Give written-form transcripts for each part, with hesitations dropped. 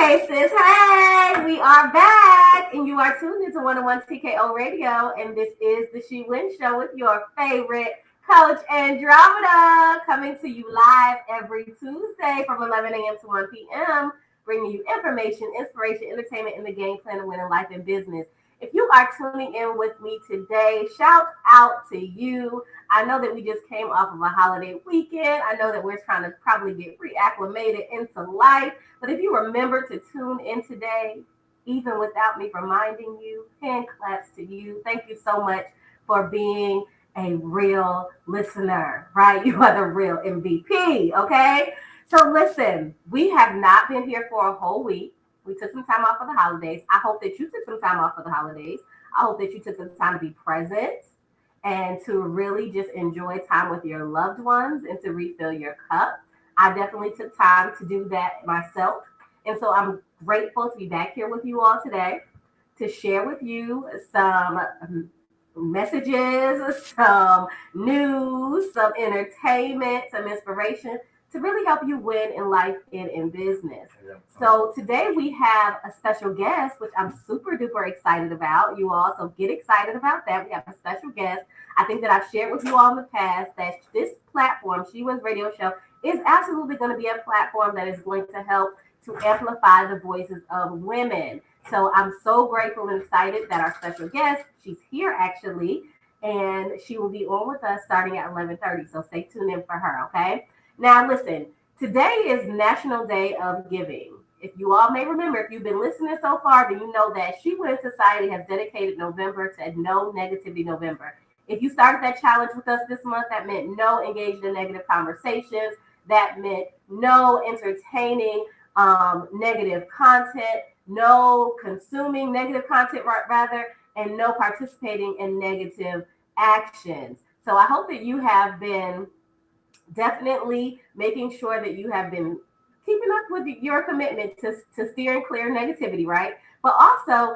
Hey sis, hey, we are back and you are tuned into 101 TKO Radio and this is the She Win Show with your favorite coach Andromeda coming to you live every Tuesday from 11 a.m. to 1 p.m. bringing you information, inspiration, entertainment, and the game plan of winning life and business. If you are tuning in with me today, shout out to you. I know that we just came off of a holiday weekend. I know that we're trying to probably get reacclimated into life. But if you remember to tune in today, even without me reminding you, hand claps to you. Thank you so much for being a real listener, right? You are the real MVP, okay? So listen, we have not been here for a whole week. We took some time off for the holidays. I hope that you took some time off for the holidays. I hope that you took some time to be present and to really just enjoy time with your loved ones and to refill your cup. I definitely took time to do that myself. And so I'm grateful to be back here with you all today to share with you some messages, some news, some entertainment, some inspiration to really help you win in life and in business. So today we have a special guest, which I'm super duper excited about. You all, so get excited about that. We have a special guest. I think that I've shared with you all in the past that this platform, She Wins Radio Show, is absolutely going to be a platform that is going to help to amplify the voices of women. So I'm so grateful and excited that our special guest, she's here actually, and she will be on with us starting at 11:30. So stay tuned in for her, okay? Now listen, today is National Day of Giving. If you all may remember, if you've been listening so far, then you know that She Wins Society has dedicated November to No Negativity November. If you started that challenge with us this month, that meant no engaged in negative conversations. That meant no entertaining negative content, no consuming negative content, rather, and no participating in negative actions. So I hope that you have been definitely making sure that you have been keeping up with your commitment to steering clear negativity, right? But also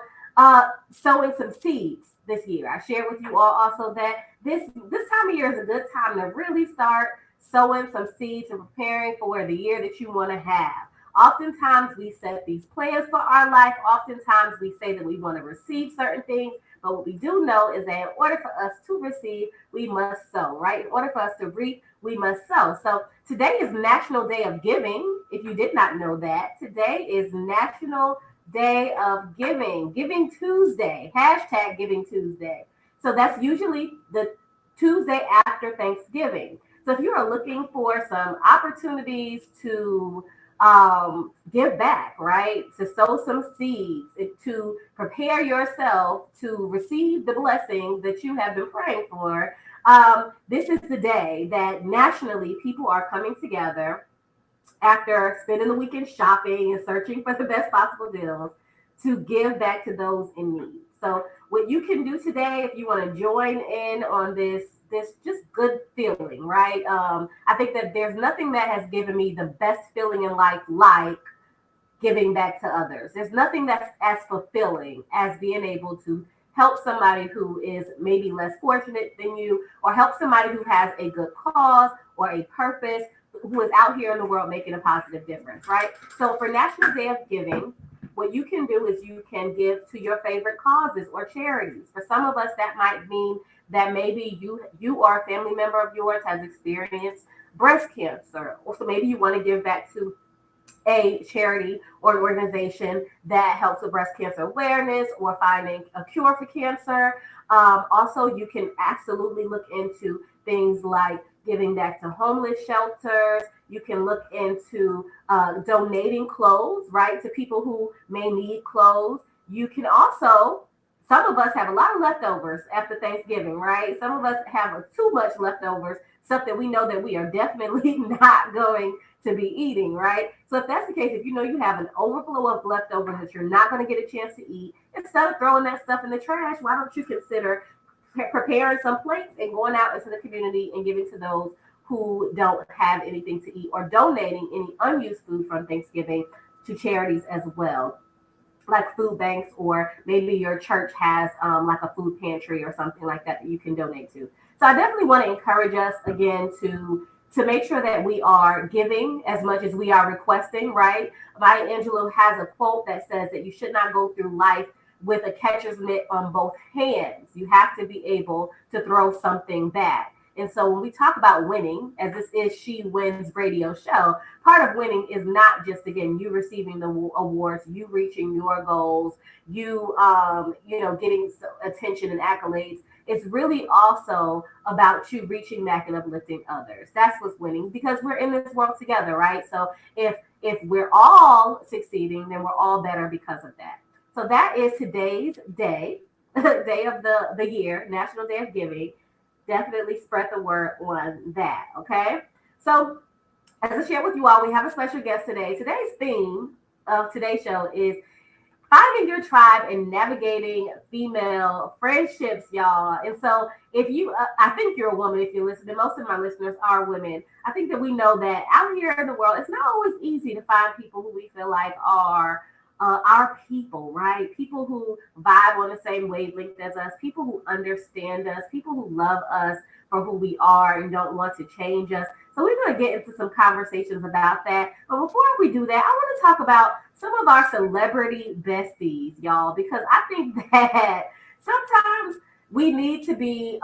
sowing some seeds this year. I shared with you all also that this time of year is a good time to really start sowing some seeds and preparing for the year that you want to have. Oftentimes we set these plans for our life. Oftentimes we say that we want to receive certain things, but what we do know is that in order for us to receive, we must sow, right? In order for us to reap, we must sow. So today is National Day of Giving. If you did not know that, today is National Day of Giving, Giving Tuesday, hashtag Giving Tuesday. So that's usually the Tuesday after Thanksgiving. So if you are looking for some opportunities to give back, right? To sow some seeds, to prepare yourself to receive the blessings that you have been praying for. This is the day that nationally people are coming together after spending the weekend shopping and searching for the best possible deals to give back to those in need. So what you can do today, if you want to join in on this just good feeling, right? I think that there's nothing that has given me the best feeling in life like giving back to others. There's nothing that's as fulfilling as being able to help somebody who is maybe less fortunate than you, or help somebody who has a good cause or a purpose, who is out here in the world making a positive difference, right? So for National Day of Giving, what you can do is you can give to your favorite causes or charities. For some of us, that might mean that maybe you or a family member of yours has experienced breast cancer, or so maybe you want to give back to a charity or an organization that helps with breast cancer awareness or finding a cure for cancer. Also, you can absolutely look into things like giving back to homeless shelters. You can look into donating clothes, right, to people who may need clothes. You can also, some of us have a lot of leftovers after Thanksgiving, right? Some of us have too much leftovers, stuff that we know that we are definitely not going to be eating, right? So if that's the case, if you know you have an overflow of leftovers that you're not going to get a chance to eat, instead of throwing that stuff in the trash, why don't you consider preparing some plates and going out into the community and giving to those who don't have anything to eat, or donating any unused food from Thanksgiving to charities as well, like food banks, or maybe your church has like a food pantry or something like that that you can donate to. So I definitely want to encourage us again to to make sure that we are giving as much as we are requesting, right? Maya Angelou has a quote that says that you should not go through life with a catcher's mitt on both hands. You have to be able to throw something back. And so when we talk about winning, as this is She Wins radio show, part of winning is not just, again, you receiving the awards, you reaching your goals, getting attention and accolades. It's really also about you reaching back and uplifting others. That's what's winning, because we're in this world together, right? So if we're all succeeding, then we're all better because of that. So that is today's day, day of the year, National Day of Giving. Definitely spread the word on that, okay? So as I shared with you all, we have a special guest today. Today's theme of today's show is finding your tribe and navigating female friendships, y'all. And so if you, I think you're a woman if you're listening. Most of my listeners are women. I think that we know that out here in the world, it's not always easy to find people who we feel like are our people, right? People who vibe on the same wavelength as us, people who understand us, people who love us for who we are and don't want to change us. So we're going to get into some conversations about that. But before we do that, I want to talk about some of our celebrity besties, y'all, because I think that sometimes we need to be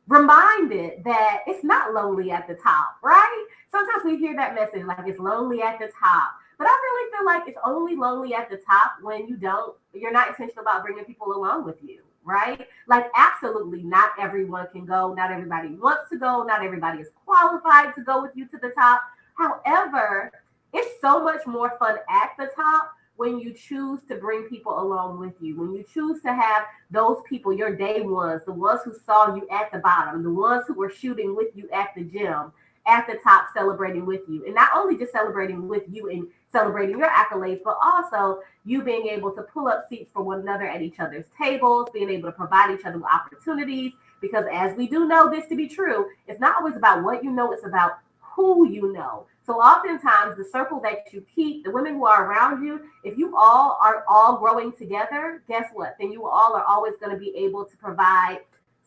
reminded that it's not lonely at the top, right? Sometimes we hear that message like it's lonely at the top. But I really feel like it's only lonely at the top when you're not intentional about bringing people along with you, right? Like, absolutely not everyone can go. Not everybody wants to go. Not everybody is qualified to go with you to the top. However, it's so much more fun at the top when you choose to bring people along with you, when you choose to have those people, your day ones, the ones who saw you at the bottom, the ones who were shooting with you at the gym, at the top, celebrating with you. And not only just celebrating with you and celebrating your accolades, but also you being able to pull up seats for one another at each other's tables, being able to provide each other with opportunities. Because as we do know this to be true, it's not always about what you know, it's about who you know. So oftentimes the circle that you keep, the women who are around you, if you all are all growing together, guess what? Then you all are always going to be able to provide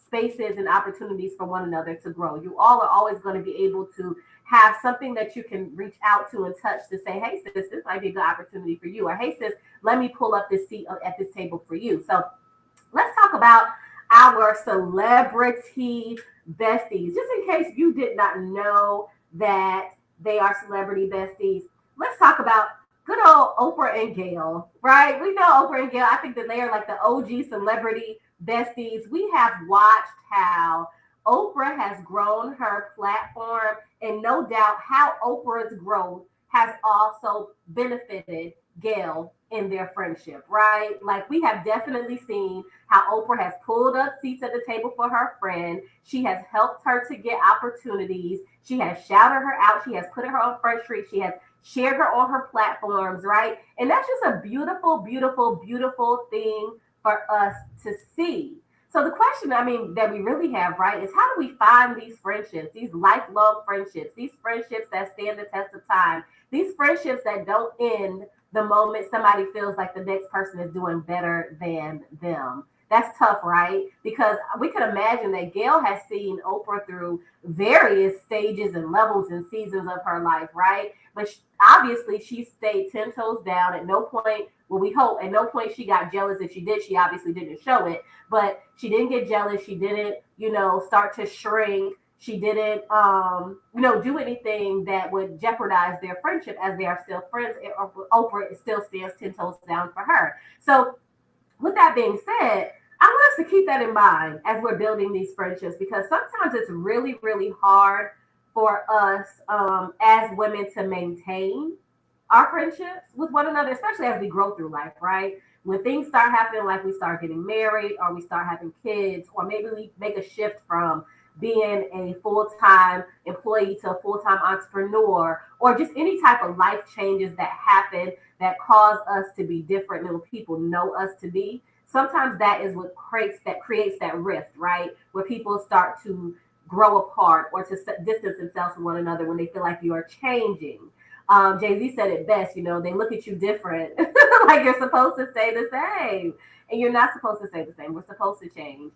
spaces and opportunities for one another to grow. You all are always going to be able to have something that you can reach out to and touch to say, hey, sis, this might be a good opportunity for you. Or, hey, sis, let me pull up this seat at this table for you. So let's talk about our celebrity besties. Just in case you did not know that they are celebrity besties, let's talk about good old Oprah and Gayle, right? We know Oprah and Gayle. I think that they are like the OG celebrity besties. We have watched how Oprah has grown her platform, and no doubt how Oprah's growth has also benefited Gayle in their friendship, right? Like, we have definitely seen how Oprah has pulled up seats at the table for her friend. She has helped her to get opportunities. She has shouted her out. She has put her on Front Street. She has shared her on her platforms, right? And that's just a beautiful, beautiful, beautiful thing for us to see. So the question, that we really have, right, is how do we find these friendships, these lifelong friendships, these friendships that stand the test of time, these friendships that don't end the moment somebody feels like the next person is doing better than them. That's tough, right? Because we could imagine that Gayle has seen Oprah through various stages and levels and seasons of her life, right? But obviously she stayed 10 toes down. At no point, well, we hope, at no point she got jealous. If she did, she obviously didn't show it. But she didn't get jealous. She didn't, start to shrink. She didn't, do anything that would jeopardize their friendship, as they are still friends. Oprah still stands 10 toes down for her. So with that being said, I want us to keep that in mind as we're building these friendships, because sometimes it's really, really hard for us as women to maintain our friendships with one another, especially as we grow through life, right? When things start happening, like we start getting married, or we start having kids, or maybe we make a shift from being a full-time employee to a full-time entrepreneur, or just any type of life changes that happen that cause us to be different than what people know us to be. Sometimes that is what creates that rift, right? Where people start to grow apart or to distance themselves from one another when they feel like you are changing. Jay-Z said it best, they look at you different, like you're supposed to stay the same. And you're not supposed to stay the same. We're supposed to change.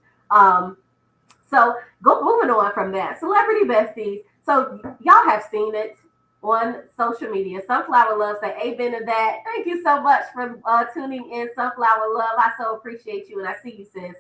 So moving on from that, celebrity besties. So y'all have seen it on social media. Sunflower Love say amen to that. Thank you so much for tuning in, Sunflower Love. I so appreciate you, and I see you, sis.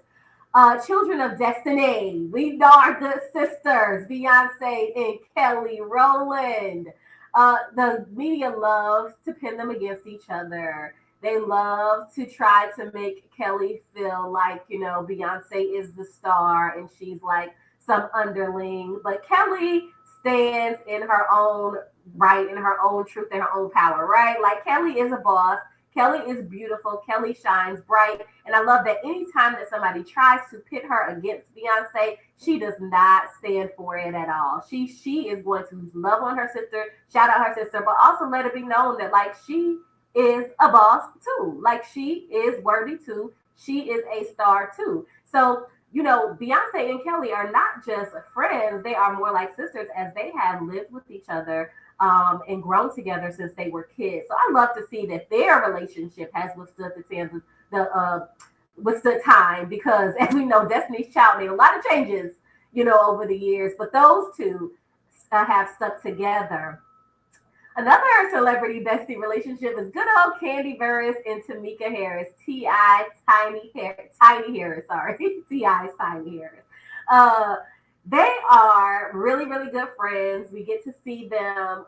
Children of Destiny. We know our good sisters, Beyonce and Kelly Rowland. The media loves to pin them against each other. They love to try to make Kelly feel like, Beyonce is the star and she's like some underling. But Kelly stands in her own right, in her own truth, in her own power, right? Like Kelly is a boss. Kelly is beautiful. Kelly shines bright. And I love that anytime that somebody tries to pit her against Beyonce, she does not stand for it at all. She is going to love on her sister, shout out her sister, but also let it be known that like she is a boss too. Like she is worthy too. She is a star too. So, Beyonce and Kelly are not just friends. They are more like sisters as they have lived with each other and grown together since they were kids. So I love to see that their relationship has withstood the sands of withstood time because, as we know, Destiny's Child made a lot of changes, over the years. But those two have stuck together. Another celebrity bestie relationship is good old Kandi Burruss and Tamika Harris. T.I. Tiny Harris, sorry. T.I.'s Tiny Harris. They are really, really good friends. We get to see them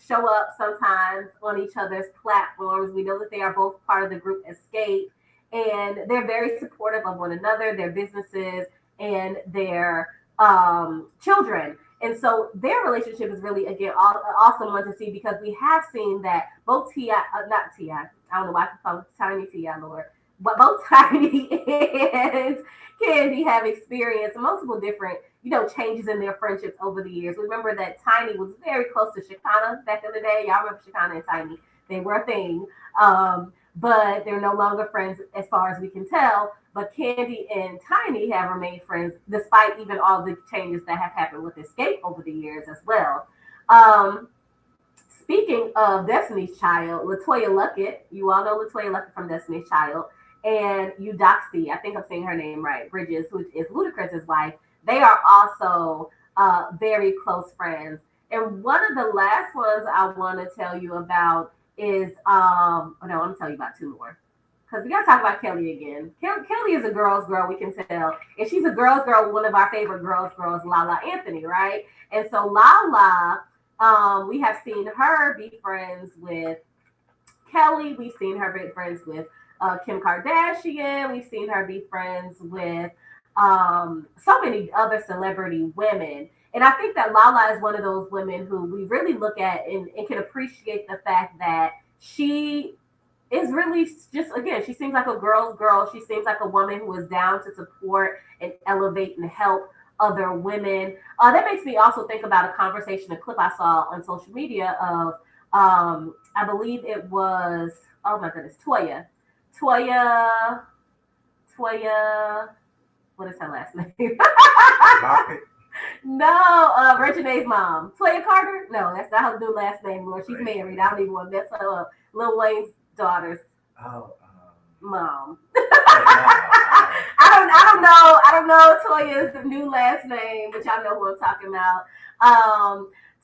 show up sometimes on each other's platforms. We know that they are both part of the group Escape, and they're very supportive of one another, their businesses, and their children. And so their relationship is really, again, an awesome one to see because we have seen that both not T.I., I don't know why I call Tiny T.I., Lord, but both Tiny and Kandi have experienced multiple different, changes in their friendships over the years. Remember that Tiny was very close to Shekinah back in the day. Y'all remember Shekinah and Tiny? They were a thing. But they're no longer friends as far as we can tell. But Kandi and Tiny have remained friends despite even all the changes that have happened with Escape over the years as well. Speaking of Destiny's Child, LaToya Luckett, you all know LaToya Luckett from Destiny's Child, and Eudoxie, I think I'm saying her name right, Bridges, who is Ludacris's wife, they are also very close friends. And one of the last ones I want to tell you about is, I'm going to tell you about two more. Because we got to talk about Kelly again. Kelly is a girl's girl, we can tell. And she's a girl's girl, one of our favorite girls, Lala Anthony, right? And so Lala, we have seen her be friends with Kelly. We've seen her be friends with Kim Kardashian. We've seen her be friends with so many other celebrity women. And I think that Lala is one of those women who we really look at and can appreciate the fact that she is really just, again, she seems like a girl's girl. She seems like a woman who is down to support and elevate and help other women. That makes me also think about a clip I saw on social media of, I believe it was, oh my goodness, Toya, what is her last name? No, Regine's mom. Toya Carter? No, that's not her new last name, Lord. She's married. I don't even want to mess her up. Lil Wayne's daughter's mom. I don't know Toya's new last name, but y'all know who I'm talking about.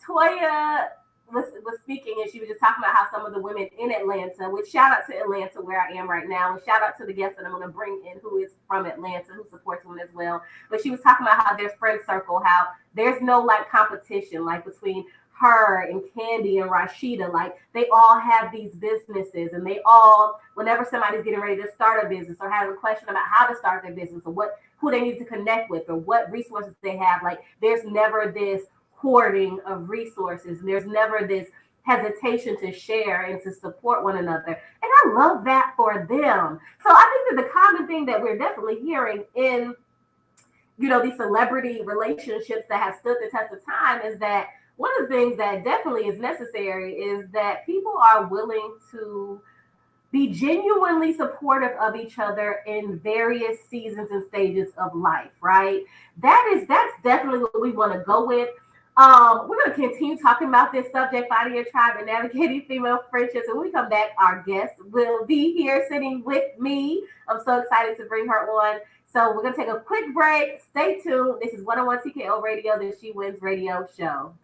Toya was speaking, and she was just talking about how some of the women in Atlanta, which shout out to Atlanta where I am right now, and shout out to the guest that I'm going to bring in who is from Atlanta, who supports women as well. But she was talking about how there's friend circle, how there's no like competition like between her and Kandi and Rashida. Like they all have these businesses, and they all, whenever somebody's getting ready to start a business or has a question about how to start their business or who they need to connect with or what resources they have, like there's never this hoarding of resources. And there's never this hesitation to share and to support one another. And I love that for them. So I think that the common thing that we're definitely hearing in, these celebrity relationships that have stood the test of time is that one of the things that definitely is necessary is that people are willing to be genuinely supportive of each other in various seasons and stages of life, right? That's definitely what we want to go with. We're going to continue talking about this subject, finding your tribe and navigating female friendships. And when we come back, our guest will be here sitting with me. I'm so excited to bring her on. So we're gonna take a quick break. Stay tuned. This is 101 TKO Radio, the She Wins Radio Show.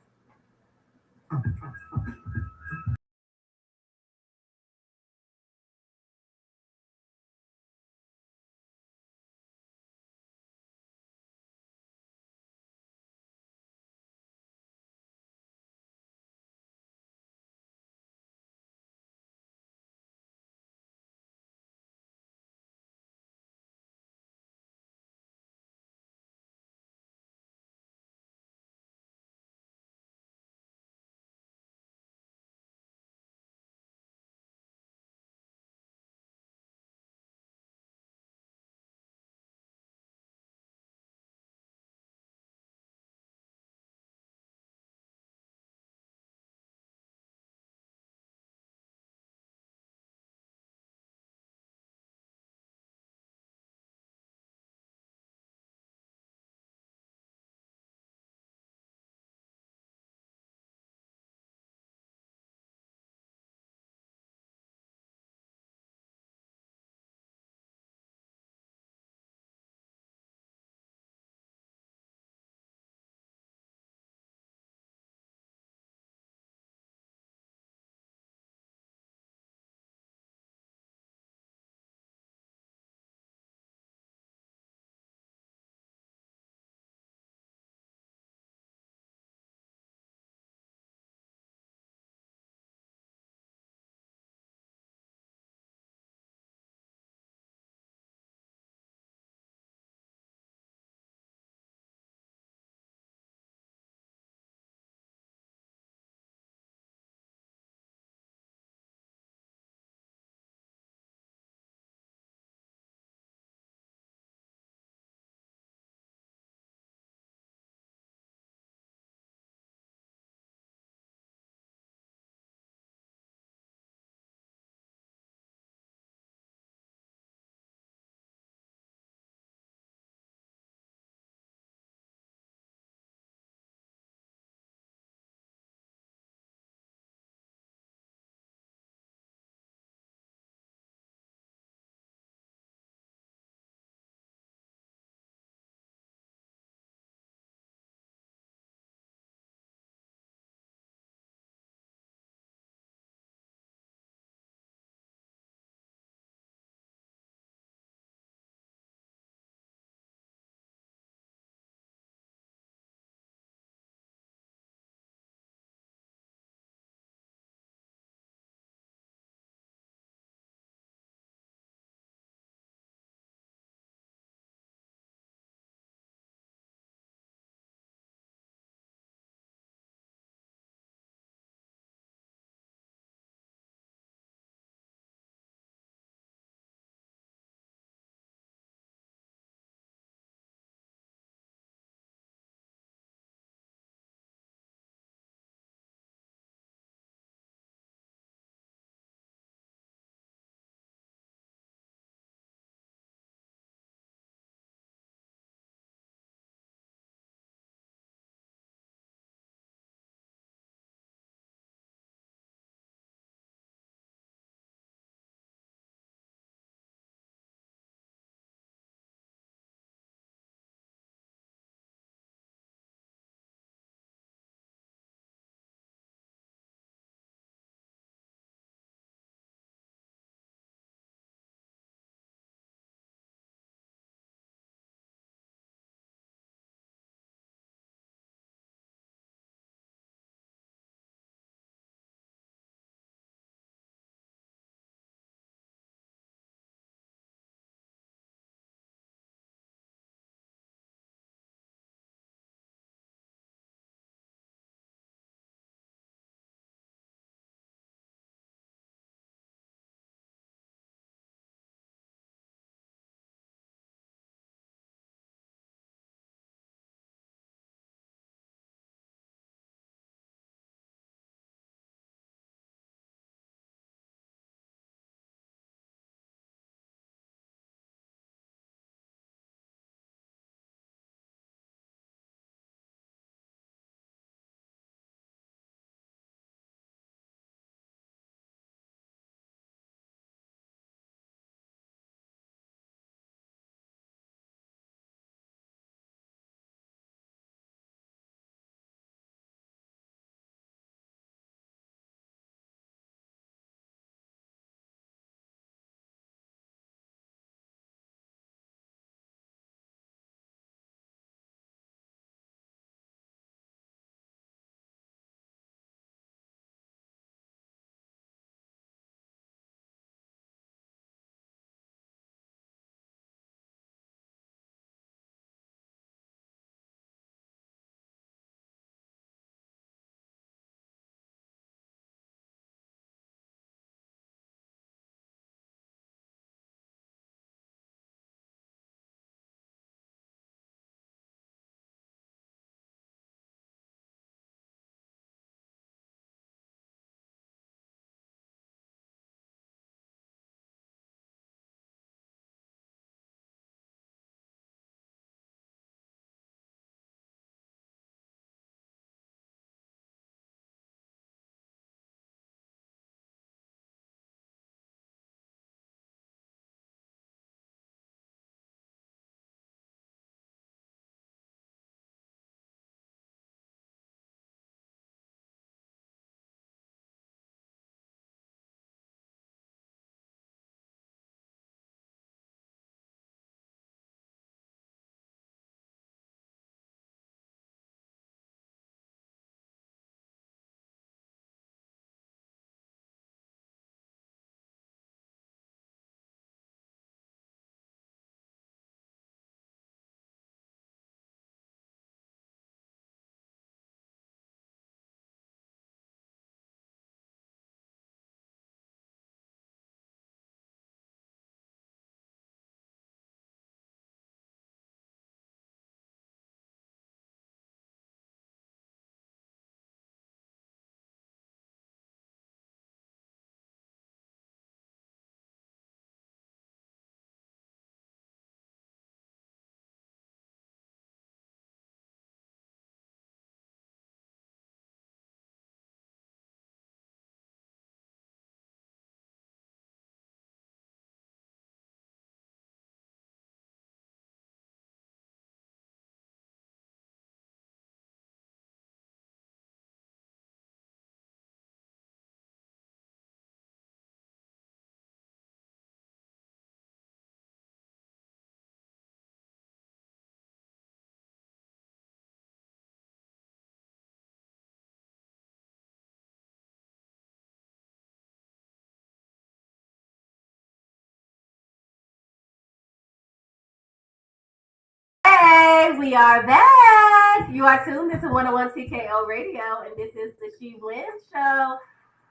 right, we are back. You are tuned into 101 CKO Radio, and this is the She Wins Show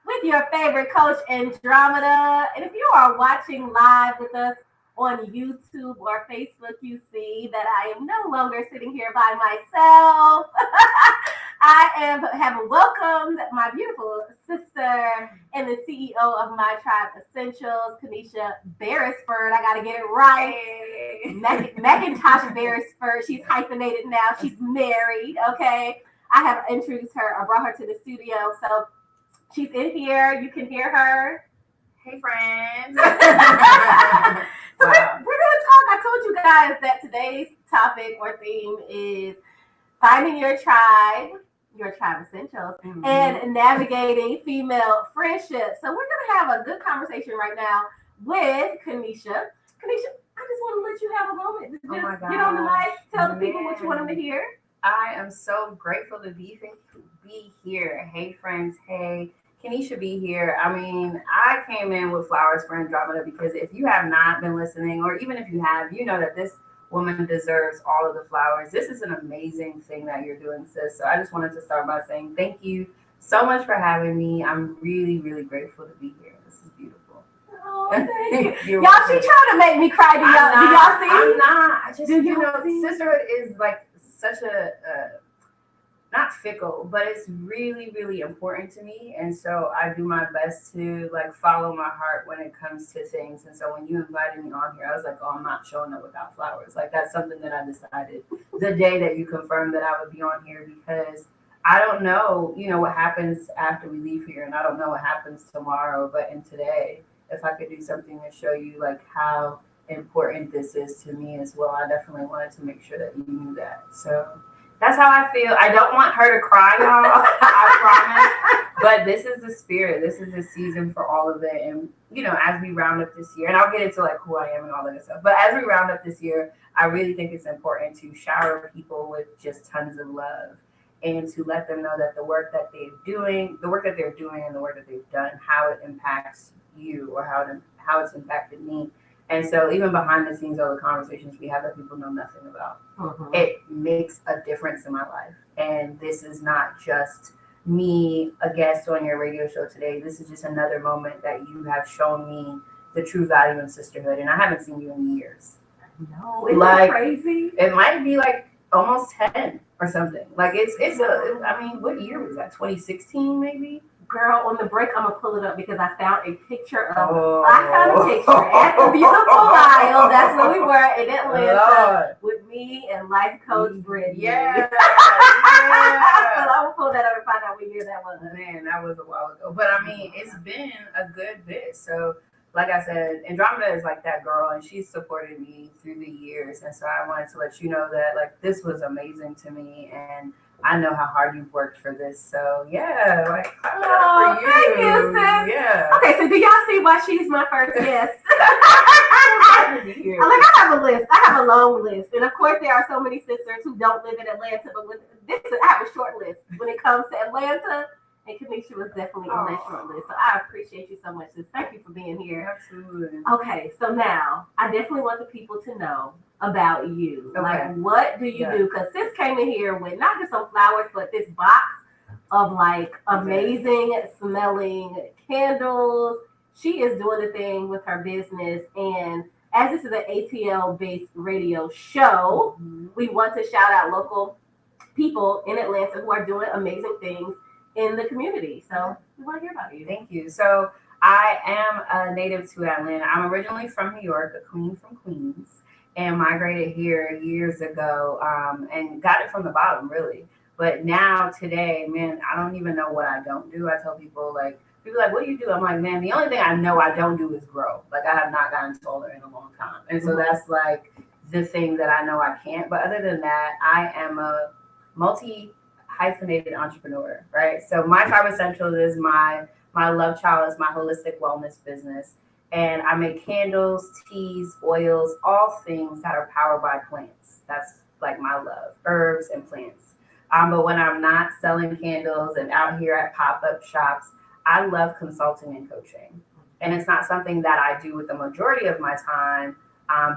with your favorite coach, Andromeda. And if you are watching live with us on YouTube or Facebook, you see that I am no longer sitting here by myself. have welcomed my beautiful sister and the CEO of my tribe Essentials, Kenisha Beresford. I gotta get it right. Hey. Macintosh Beresford. She's hyphenated now. She's married. Okay. I have introduced her. I brought her to the studio. So she's in here. You can hear her. Hey, friends. So wow. we're going to talk. I told you guys that today's topic or theme is finding your tribe essentials, and navigating female friendships. So we're going to have a good conversation right now with Kenisha. Kenisha, I just want to let you have a moment to just get on the mic, tell the people what you want them to hear. I am so grateful to be here. Hey, friends. Hey. Kenisha be here. I mean, I came in with flowers for Andromeda because if you have not been listening, or even if you have, you know that this woman deserves all of the flowers. This is an amazing thing that you're doing, sis. So I just wanted to start by saying thank you so much for having me. I'm really, really grateful to be here. This is beautiful. Oh, thank you. Y'all, she trying to make me cry. Do y'all see? I'm not. I just, sisterhood is like such a not fickle, but it's really, really important to me. And so I do my best to like follow my heart when it comes to things. And so when you invited me on here, I was like, oh, I'm not showing up without flowers. Like that's something that I decided the day that you confirmed that I would be on here, because I don't know, what happens after we leave here. And I don't know what happens tomorrow, but in today, if I could do something to show you like how important this is to me as well, I definitely wanted to make sure that you knew that. So that's how I feel. I don't want her to cry, y'all. I promise. But this is the spirit. This is the season for all of it. And, as we round up this year, and I'll get into like who I am and all that stuff. But as we round up this year, I really think it's important to shower people with just tons of love and to let them know that the work that they're doing and the work that they've done, how it impacts you or how it's impacted me. And so even behind the scenes, all the conversations we have that people know nothing about, it makes a difference in my life. And this is not just me, a guest on your radio show today. This is just another moment that you have shown me the true value in sisterhood. And I haven't seen you in years. No, isn't that crazy? It might be like almost 10 or something. Like what year was that? 2016 maybe? Girl, on the break, I'm going to pull it up because I found a picture at the beautiful Isle. That's where we were in Atlanta with me and life coach Brittany. Yeah. So I'm going to pull that up and find out what year that was. Man, that was a while ago. But I mean, it's been a good bit. So like I said, Andromeda is like that girl, and she's supported me through the years. And so I wanted to let you know that like this was amazing to me, and I know how hard you've worked for this. So yeah, like for you. Thank you, sis. Yeah. Okay, so do y'all see why she's my first guest? I have a list. I have a long list, and of course there are so many sisters who don't live in Atlanta. But I have a short list when it comes to Atlanta. And Kenisha was definitely on that short list. So I appreciate you so much, sis. Thank you for being here. Absolutely. Okay, so now I definitely want the people to know about you. Okay. Like, what do you do? Because sis came in here with not just some flowers, but this box of like amazing smelling candles. She is doing the thing with her business. And as this is an ATL-based radio show, we want to shout out local people in Atlanta who are doing amazing things in the community. So we want to hear about you. Thank you. So I am a native to Atlanta. I'm originally from New York, a queen from Queens, and migrated here years ago and got it from the bottom, really. But now today, man, I don't even know what I don't do. I tell people like, what do you do? I'm like, man, the only thing I know I don't do is grow. Like I have not gotten taller in a long time. And so that's like the thing that I know I can't. But other than that, I am a hyphenated entrepreneur, right? So my Tribe Essentials is my love child, is my holistic wellness business. And I make candles, teas, oils, all things that are powered by plants. That's like my love, herbs and plants. But when I'm not selling candles and out here at pop-up shops, I love consulting and coaching. And it's not something that I do with the majority of my time,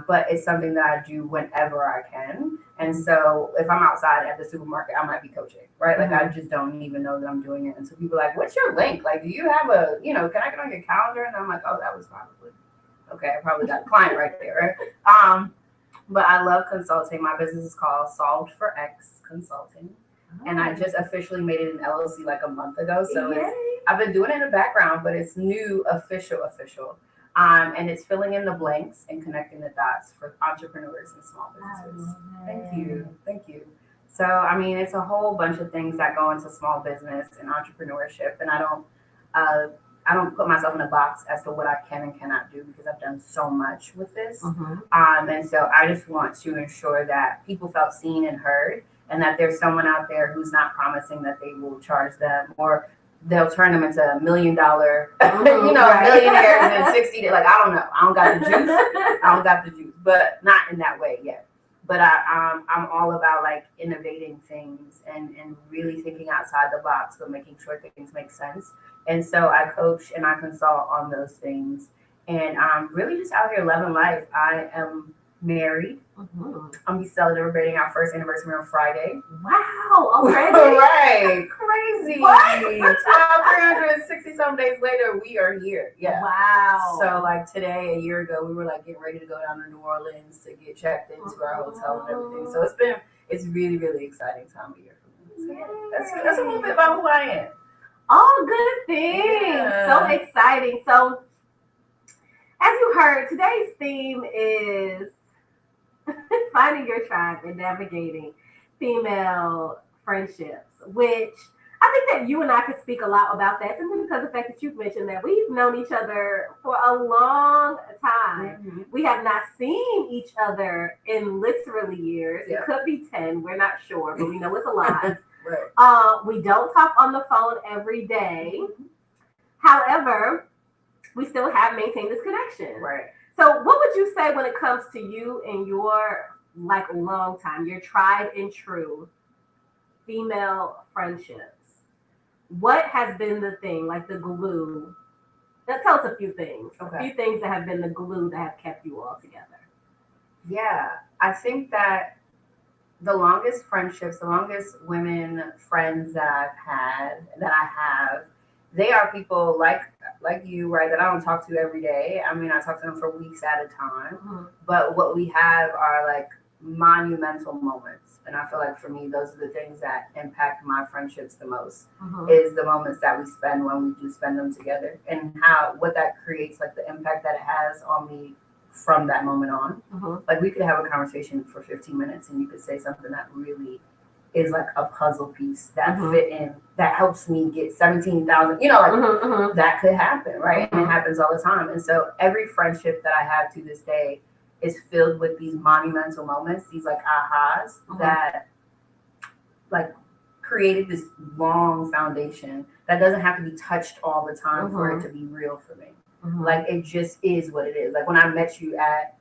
but it's something that I do whenever I can. And so if I'm outside at the supermarket, I might be coaching, right? Like I just don't even know that I'm doing it. And so people are like, what's your link? Like, do you have can I get on your calendar? And I'm like, oh, that was probably, okay, I probably got a client right there, right? But I love consulting. My business is called Solved for X Consulting. And I just officially made it an LLC like a month ago. So I've been doing it in the background, but it's new, official. And it's filling in the blanks and connecting the dots for entrepreneurs and small businesses. Thank you. So, I mean, it's a whole bunch of things that go into small business and entrepreneurship. And I don't put myself in a box as to what I can and cannot do because I've done so much with this. And so I just want to ensure that people felt seen and heard, and that there's someone out there who's not promising that they will charge them or they'll turn them into $1 million, millionaires in 60 days. Like, I don't know. I don't got the juice, but not in that way yet. But I'm all about like innovating things and really thinking outside the box, but making sure things make sense. And so I coach and I consult on those things. And I'm really just out here loving life. I am married. I'm be celebrating our first anniversary on Friday. Wow, already? Right. Crazy. What? 360 some days later, we are here. Yeah. Wow. So like today, a year ago, we were like getting ready to go down to New Orleans to get checked into our hotel and everything. So it's really, really exciting time of year for me. So yeah, that's a little bit about who I am. All good things. Yeah. So exciting. So as you heard, today's theme is finding your tribe and navigating female friendships, which I think that you and I could speak a lot about that simply because of the fact that you've mentioned that we've known each other for a long time. We have not seen each other in literally years. It could be 10. We're not sure, but we know it's a lot. Right. We don't talk on the phone every day. However, we still have maintained this connection. Right. So what would you say when it comes to you and your like long time, your tried and true female friendships? What has been the thing, like the glue? Tell us a few things. Okay. A few things that have been the glue that have kept you all together. Yeah, I think that the longest friendships, the longest women friends that I have, they are people like you, right, that I don't talk to every day. I mean, I talk to them for weeks at a time. But what we have are like monumental moments. And I feel like for me, those are the things that impact my friendships the most, is the moments that we spend when we do spend them together, and what that creates, like the impact that it has on me from that moment on. Like we could have a conversation for 15 minutes and you could say something that really is like a puzzle piece that fit in, that helps me get 17,000, that could happen, right? And it happens all the time. And so every friendship that I have to this day is filled with these monumental moments, these like ahas that like created this long foundation that doesn't have to be touched all the time for it to be real for me. Like it just is what it is. Like when I met you at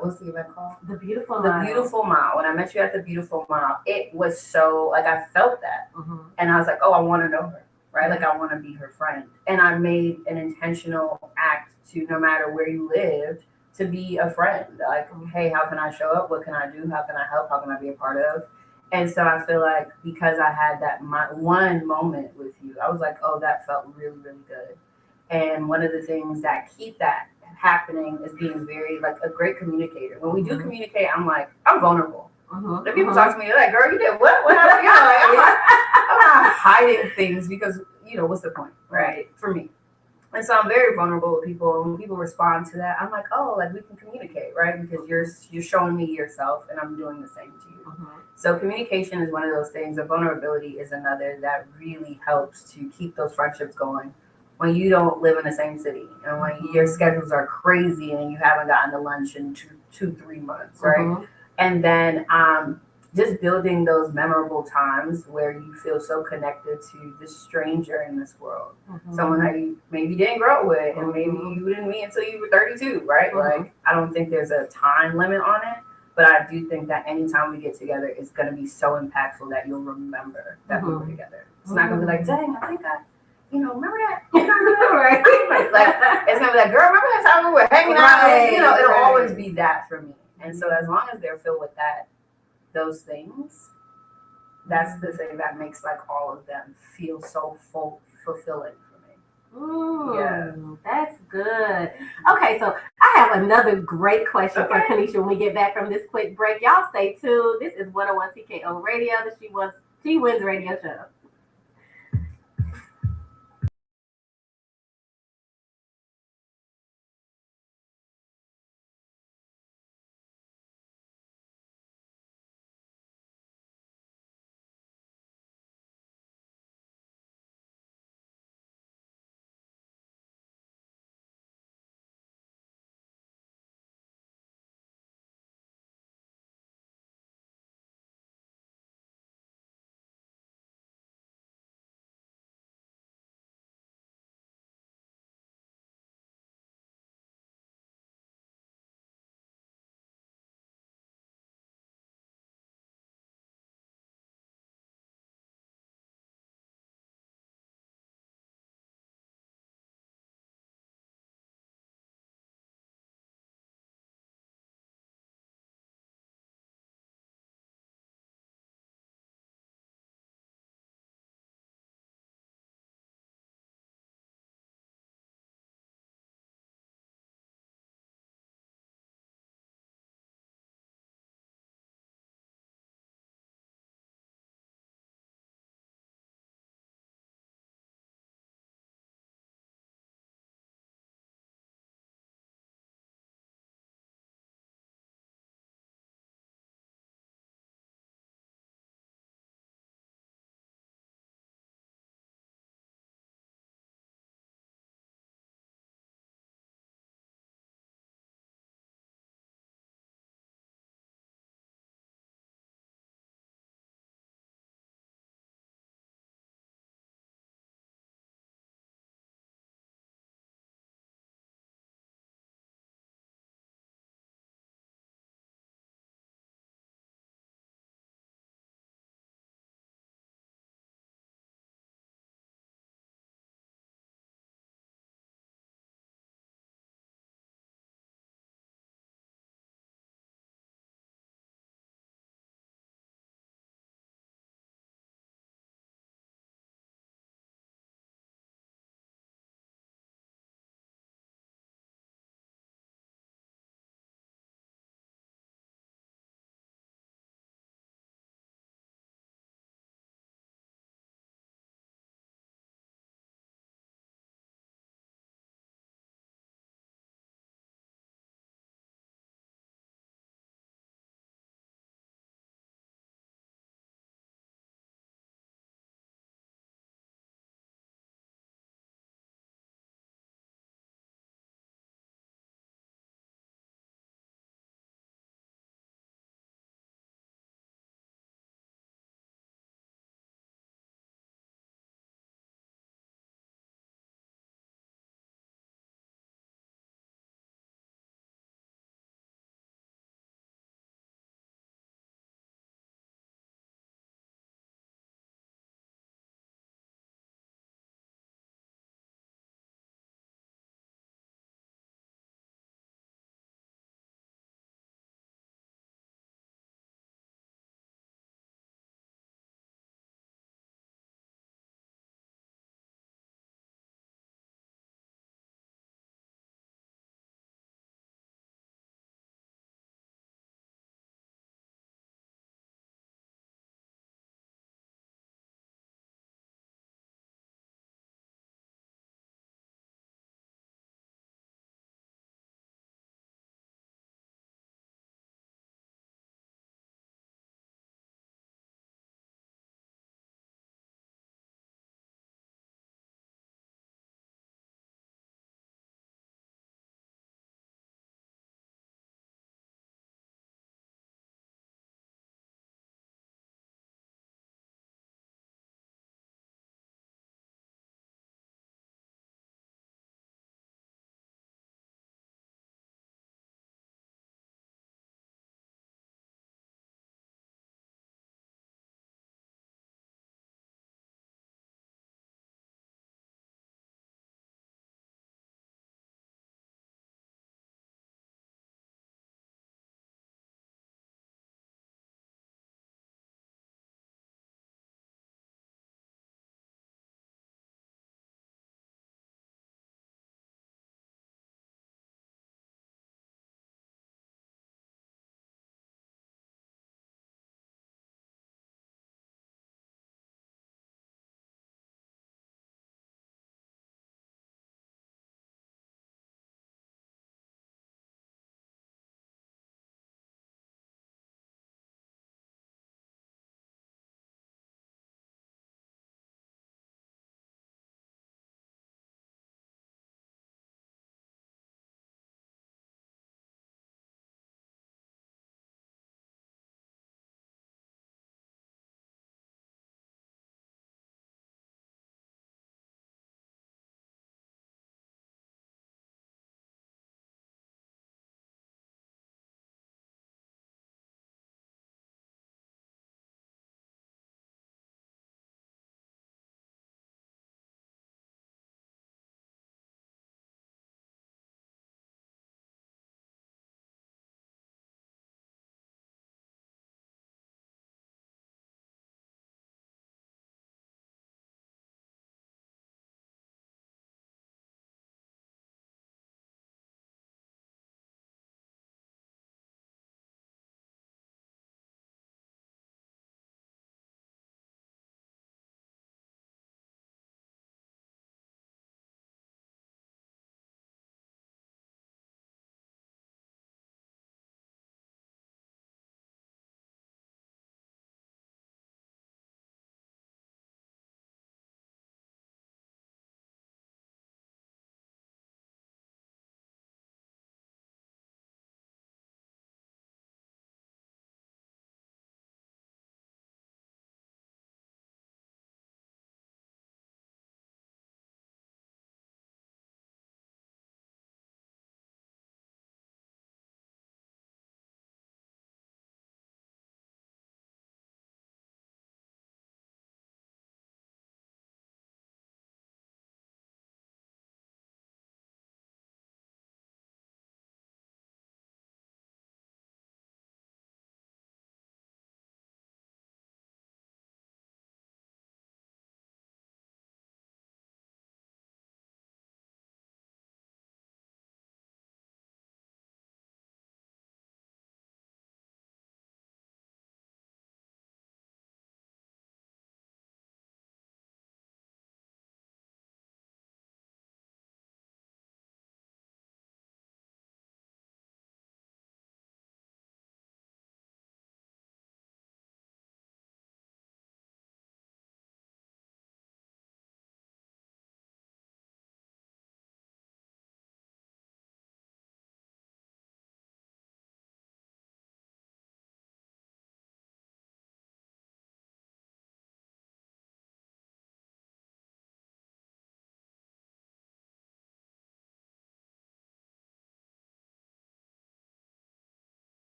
what's the event called? The Beautiful Mile. The Beautiful Mile. When I met you at the Beautiful Mile, it was so like I felt that, and I was like, oh, I want to know her, right? Like I want to be her friend, and I made an intentional act to, no matter where you lived, to be a friend. Like, hey, how can I show up? What can I do? How can I help? How can I be a part of? And so I feel like because I had that one moment with you, I was like, oh, that felt really, really good. And one of the things that keep that happening is being very like a great communicator. When we do communicate, I'm vulnerable. If people talk to me, they're like, girl, you did what? What happened? I'm not hiding things because, what's the point, right? For me. And so I'm very vulnerable with people. And when people respond to that, I'm like, oh, like we can communicate, right? Because you're showing me yourself and I'm doing the same to you. So communication is one of those things. And vulnerability is another that really helps to keep those friendships going. When you don't live in the same city and when your schedules are crazy and you haven't gotten to lunch in 2-3 months, right? And then just building those memorable times where you feel so connected to this stranger in this world, someone that you maybe didn't grow up with and maybe you didn't meet until you were 32, right? Like, I don't think there's a time limit on it, but I do think that anytime we get together, it's going to be so impactful that you'll remember that we were together. It's not going to be like, dang, I think remember that? Right? Like, it's gonna be like, girl, remember that time we were hanging out? It'll always be that for me. And so as long as they're filled with that, those things, that's the thing that makes like all of them feel so fulfilling for me. Yeah. That's good. Okay, so I have another great question for Kenisha when we get back from this quick break. Y'all stay tuned. This is 101 TKO Radio, the She Wins radio show.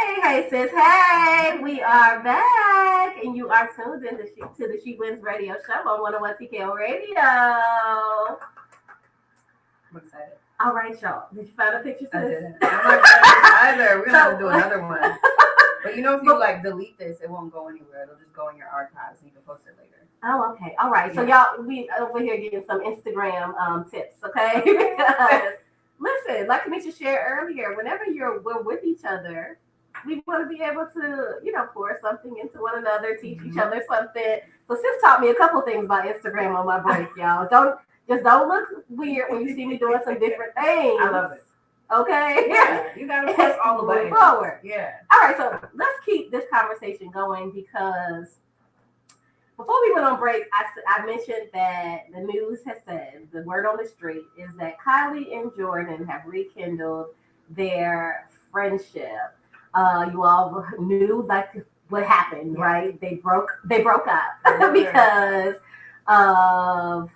Hey, sis. Hey, we are back, and you are tuned in to the She Wins Radio Show on 101 TKO Radio. I'm excited. All right, y'all. Did you find a picture, sis? I didn't. I'm not excited either. We're gonna have to do another one. But you know, if you like delete this, it won't go anywhere. It'll just go in your archives, and you can post it later. Oh, okay. All right. So y'all, we over here getting some Instagram tips, okay? Because listen, like Kenisha shared earlier, whenever we're with each other, we want to be able to, pour something into one another, teach each other something. So sis taught me a couple things about Instagram on my break, y'all. Don't look weird when you see me doing some different things. I love it. Okay. Yeah, you gotta press all the way forward. Yeah. All right, so let's keep this conversation going because before we went on break, I mentioned that the news has said, the word on the street is that Kylie and Jordan have rekindled their friendship. You all knew like what happened, right? They broke up because of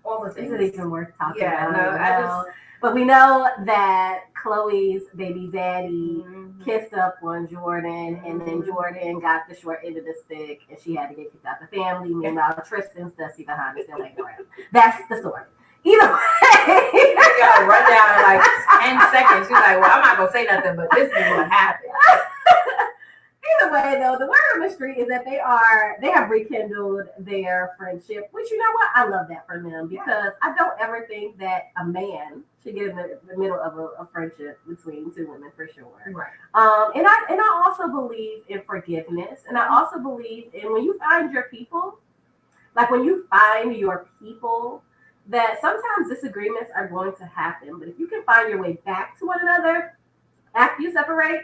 all the things. Is it even worth talking about? No, but we know that Chloe's baby daddy kissed up on Jordan, and then Jordan got the short end of the stick, and she had to get kicked out the family. Meanwhile, Tristan's dusty behind is still hanging around. That's the story. Either way, you gotta run down in like 10 seconds. She's like, well, I'm not gonna say nothing, but this is what happened. Either way, though, the word on the street is that they have rekindled their friendship, which, you know what? I love that for them because I don't ever think that a man should get in the middle of a friendship between two women for sure. Right. And I also believe in forgiveness, and I also believe in when you find your people, that sometimes disagreements are going to happen, but if you can find your way back to one another after you separate,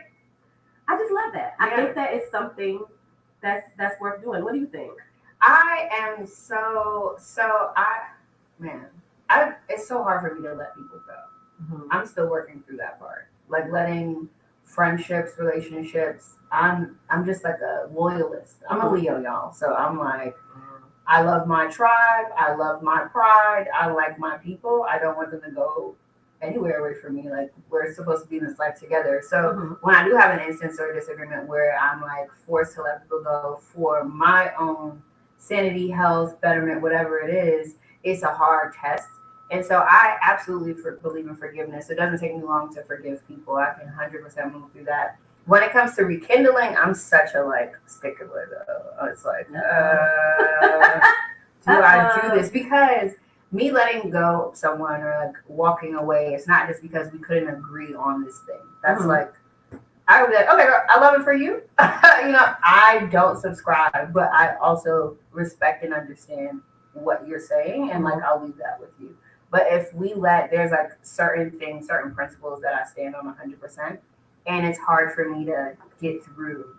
I just love that. I think that is something that's worth doing. What do you think? I am it's so hard for me to let people go. Mm-hmm. I'm still working through that part. Like letting friendships, relationships, I'm just like a loyalist. I'm a Leo, y'all. So I'm like, I love my tribe. I love my pride. I like my people. I don't want them to go anywhere away from me. Like we're supposed to be in this life together. So when I do have an instance or a disagreement where I'm like forced to let people go for my own sanity, health, betterment, whatever it is, it's a hard test. And so I absolutely believe in forgiveness. It doesn't take me long to forgive people. I can 100% move through that. When it comes to rekindling, I'm such a stickler though. It's like, do I do this? Because me letting go of someone or like walking away, it's not just because we couldn't agree on this thing. That's like, I would be like, okay, girl, I love it for you. I don't subscribe, but I also respect and understand what you're saying, and I'll leave that with you. But if there's like certain things, certain principles that I stand on 100%, and it's hard for me to get through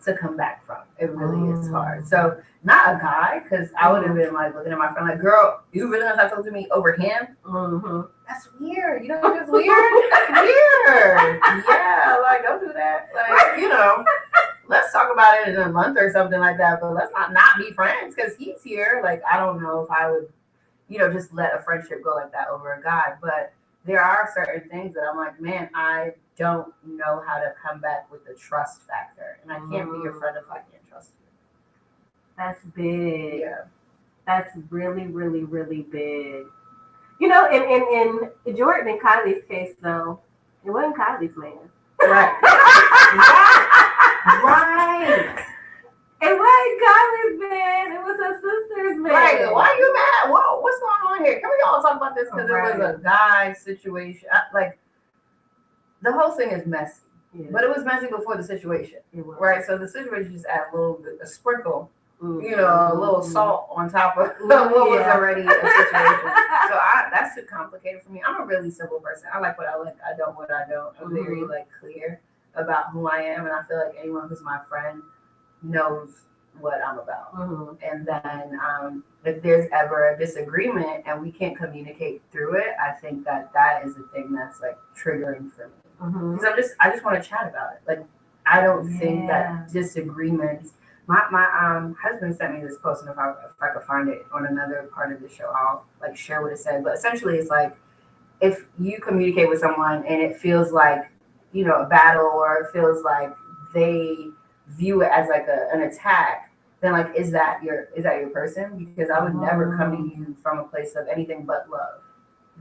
to come back from. It really is hard. So not a guy, because I would have been like looking at my friend like, girl, you really gonna talk to me over him? That's weird. You know what's weird? That's weird. Yeah, don't do that. Let's talk about it in a month or something like that, but let's not be friends because he's here. I don't know if I would, just let a friendship go like that over a guy. But there are certain things that I'm like, man, I don't know how to come back with the trust factor. And I can't be your friend if I can't trust you. That's big. Yeah. That's really, really, really big. In Jordan and Kylie's case, though, it wasn't Kylie's man. Right. Right. It wasn't Kylie's man. It was her sister's man. Right. Why are you mad? Whoa, what's going on here? Can we all talk about this? Because it was a guy situation. The whole thing is messy. Yeah. But it was messy before the situation. Right? So the situation just add a sprinkle, a little salt on top of what was already a situation. So that's too complicated for me. I'm a really simple person. I like what I like. I don't what I don't. I'm very clear about who I am, and I feel like anyone who's my friend knows what I'm about. And then if there's ever a disagreement and we can't communicate through it, I think that is the thing that's triggering for me. Because I just want to chat about it. I don't think that disagreements. My husband sent me this post, and if I could find it on another part of the show, I'll share what it said. But essentially, it's if you communicate with someone and it feels like a battle, or it feels like they view it as like an attack, then like is that your person? Because I would never come to you from a place of anything but love.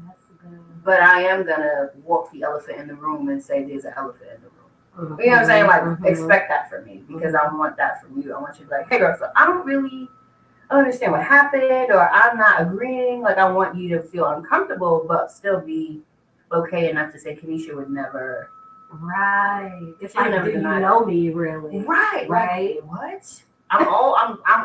That's good. But I am gonna walk the elephant in the room and say there's an elephant in the room. You know what I'm saying? Like expect that from me, because I want that from you. I want you to be like, hey girl, so I don't really understand what happened, or I'm not agreeing. Like I want you to feel uncomfortable, but still be okay enough to say Kenisha would never. Right. It's like, do you know me really? Right. Right. Like, what? I'm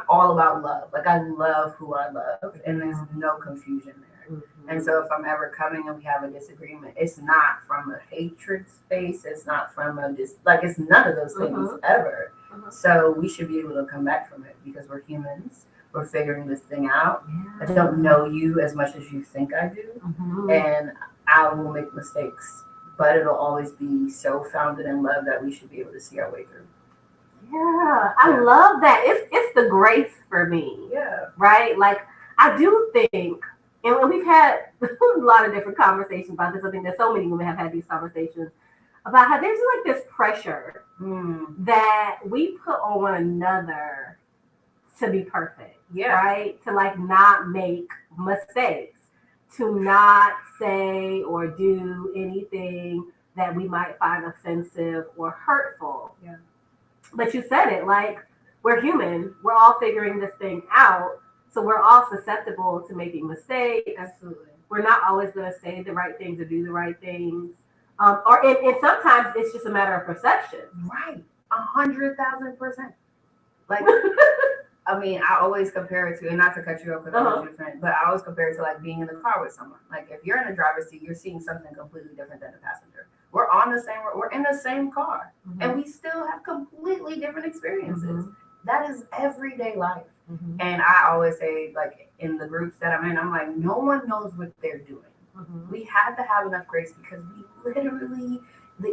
all about love. Like I love who I love, and there's no confusion there. And so if I'm ever coming and we have a disagreement, it's not from a hatred space. It's not from it's none of those things ever. So we should be able to come back from it, because we're humans. We're figuring this thing out. Yeah. I don't know you as much as you think I do, and I will make mistakes, but it'll always be so founded in love that we should be able to see our way through. Yeah, I love that. It's the grace for me. Yeah. Right? Like, I do think, and we've had a lot of different conversations about this. I think that so many women have had these conversations about how there's like this pressure that we put on one another to be perfect. Yeah. Right? To like not make mistakes, to not say or do anything that we might find offensive or hurtful. Yeah. But you said it, like, we're human. We're all figuring this thing out. So we're all susceptible to making mistakes. Absolutely. We're not always going to say the right things or do the right things. And sometimes it's just a matter of perception. Right. 100,000%. Like, I mean, I always compare it to, and not to cut you off because I'm different, but I always compare it to like being in the car with someone. Like if you're in the driver's seat, you're seeing something completely different than the passenger. We're in the same car, and we still have completely different experiences. That is everyday life. And I always say, like in the groups that I'm in, I'm like, no one knows what they're doing. We have to have enough grace, because we literally,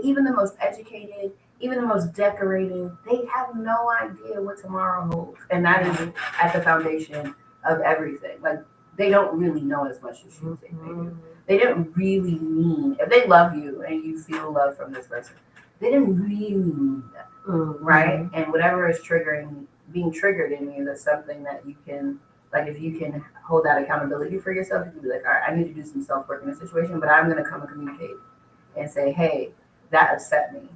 even the most educated, even the most decorated, they have no idea what tomorrow holds. And that is at the foundation of everything. Like they don't really know as much as you think they do. They didn't really mean, if they love you and you feel love from this person, they didn't really mean that. Right? And whatever is being triggered in you, that's something that you can, like if you can hold that accountability for yourself, you can be like, all right, I need to do some self-work in this situation, but I'm going to come and communicate and say, hey, that upset me.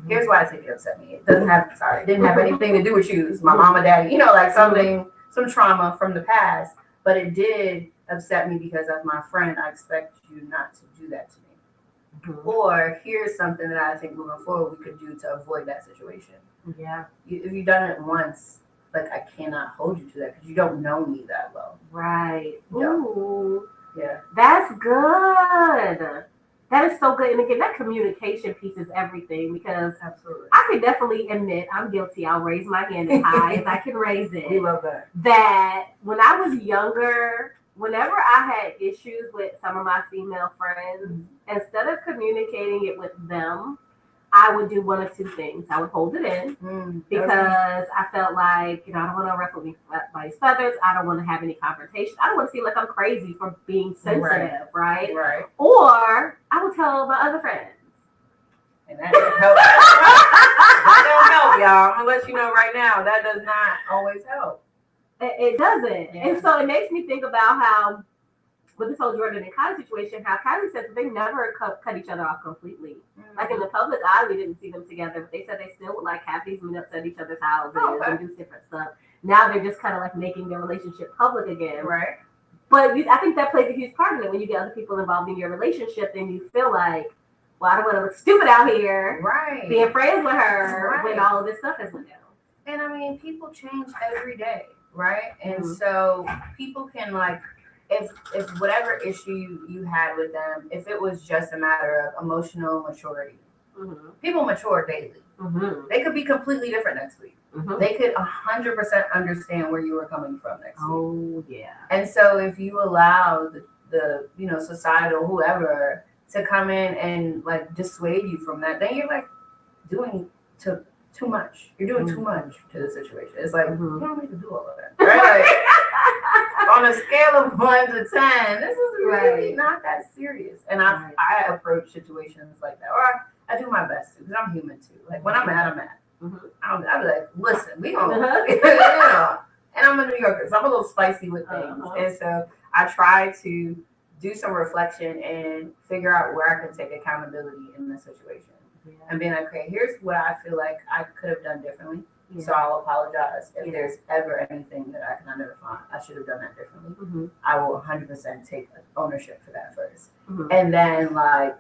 Here's why I think it upset me. It didn't have anything to do with you. It's my mama, daddy, like something, some trauma from the past, but it did upset me because as my friend, I expect you not to do that to me. Or here's something that I think moving forward we could do to avoid that situation. Yeah. If you've done it once, like I cannot hold you to that because you don't know me that well. Right. Ooh. Yeah. That's good. That is so good. And again, that communication piece is everything, because absolutely, I can definitely admit I'm guilty. I'll raise my hand as high as I can raise it. We love that. That when I was younger, whenever I had issues with some of my female friends, instead of communicating it with them, I would do one of two things. I would hold it in because I felt like, I don't want to ruffle anybody's feathers. I don't want to have any confrontation. I don't want to seem like I'm crazy for being sensitive, right? Right. Or I would tell my other friends. And that doesn't help. That don't help, y'all. I'm going to let you know right now, that does not always help. It doesn't. Yeah. And so it makes me think about how, with this whole Jordan and Kylie situation, how Kylie said that they never cut each other off completely. Like in the public eye, we didn't see them together, but they said they still would like have these meetups at each other's houses and do different stuff. Now they're just kind of like making their relationship public again. Right. But I think that plays a huge part in it when you get other people involved in your relationship, and you feel like, well, I don't want to look stupid out here, right, being friends with her when all of this stuff has went down. And I mean, people change every day, right? And so people can like, if whatever issue you had with them, if it was just a matter of emotional maturity, people mature daily. They could be completely different next week. They could 100% understand where you were coming from next week. Oh, yeah. And so if you allow the societal whoever to come in and like dissuade you from that, then you're like doing too much. You're doing too much to the situation. It's like, you don't need to do all of that. Right? Like, on a scale of 1 to 10, this is really not that serious. And I approach situations like that. Or I do my best to, because I'm human too. Like when I'm mad, I'm mad. Mm-hmm. I'll be like, listen, we gonna, you know. And I'm a New Yorker, so I'm a little spicy with things, and so I try to do some reflection and figure out where I can take accountability in this situation, and being like, okay, here's what I feel like I could have done differently. Yeah. So I'll apologize if there's ever anything that I can identify I should have done that differently. Mm-hmm. I will 100% take ownership for that first, and then like,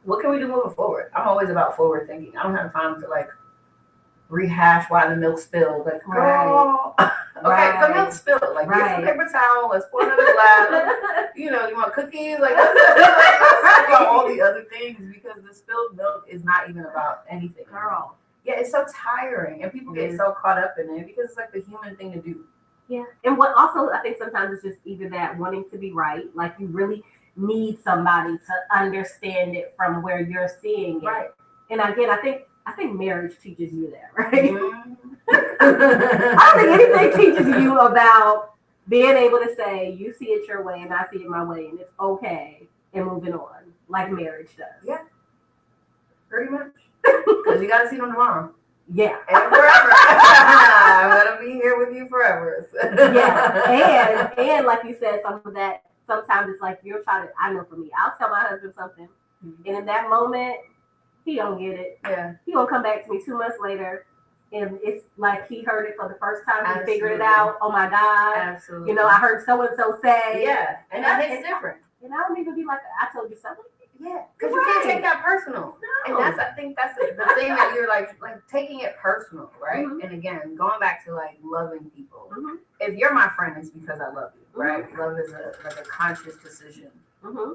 what can we do moving forward? I'm always about forward thinking. I don't have time to like rehash why the milk spilled. Like, girl, okay, the milk spilled. Like, get some paper towel. Let's pour another glass. You know, you want cookies? Like, let's talk about all the other things, because the spilled milk is not even about anything. Girl. Yeah, it's so tiring, and people get so caught up in it because it's like the human thing to do. Yeah, and what also I think sometimes it's just either that wanting to be right, like you really need somebody to understand it from where you're seeing it. Right. And again, I think marriage teaches you that, right? Mm-hmm. I don't think anything teaches you about being able to say you see it your way and I see it my way, and it's okay, and moving on like marriage does. Yeah, pretty much. Because you got to see them tomorrow. Yeah. And forever. I'm going to be here with you forever. Yeah. And like you said, some of that, sometimes it's like you're trying to, I know for me, I'll tell my husband something. Mm-hmm. And in that moment, he don't get it. Yeah. He gonna come back to me 2 months later, and it's like he heard it for the first time. Absolutely. He figured it out. Oh my God. Absolutely. You know, I heard so and so say. Yeah. And that hits different. And I don't even be like, I told you something. Yeah, because you can't take that personal. No. And I think that's the thing that you're like taking it personal, right? Mm-hmm. And again, going back to like loving people. Mm-hmm. If you're my friend, it's because I love you, right? Mm-hmm. Love is a conscious decision,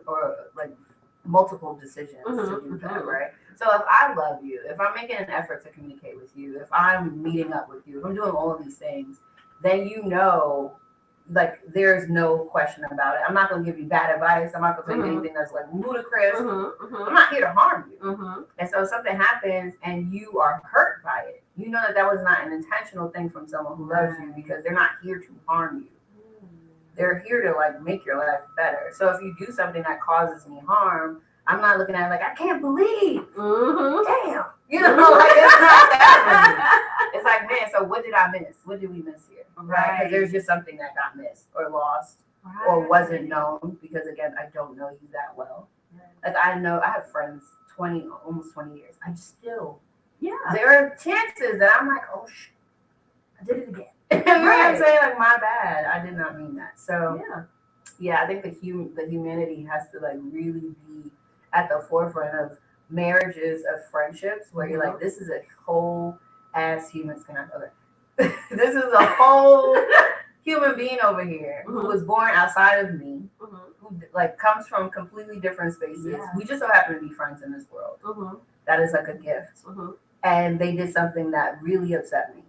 or like multiple decisions to do that, right? So if I love you, if I'm making an effort to communicate with you, if I'm meeting up with you, if I'm doing all of these things, then you know, like, there's no question about it. I'm not going to give you bad advice. I'm not going to tell you anything that's like ludicrous. I'm not here to harm you. And so if something happens and you are hurt by it, you know that was not an intentional thing from someone who loves you, because they're not here to harm you. They're here to like make your life better. So if you do something that causes me harm, I'm not looking at it like, I can't believe, damn, you know, like, it's not that. It's like, man, so what did I miss? What did we miss here? Right? Because there's just something that got missed or lost or wasn't known, because again, I don't know you that well. Like, I have friends almost 20 years. I'm still, there are chances that I'm like, oh, I did it again. You know what I'm saying? Like, my bad. I did not mean that. So, yeah, I think the humanity has to like really be at the forefront of marriages, of friendships, where you're like, this is a whole ass human. This is a whole human being over here who was born outside of me, who like comes from completely different spaces. We just so happen to be friends in this world. That is like a gift. And they did something that really upset me.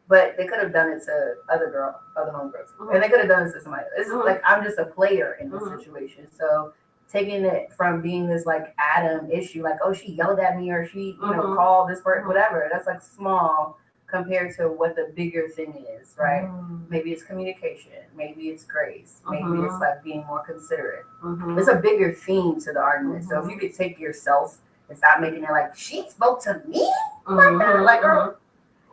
But they could have done it to other homegirls, and they could have done it to somebody else. It's like, I'm just a player in this situation. So taking it from being this like Adam issue, like, oh, she yelled at me, or she called this person, whatever, that's like small compared to what the bigger thing is, right? Maybe it's communication, maybe it's grace, maybe it's like being more considerate. It's a bigger theme to the argument. So if you could take yourself and stop making it like, she spoke to me like that, like, girl,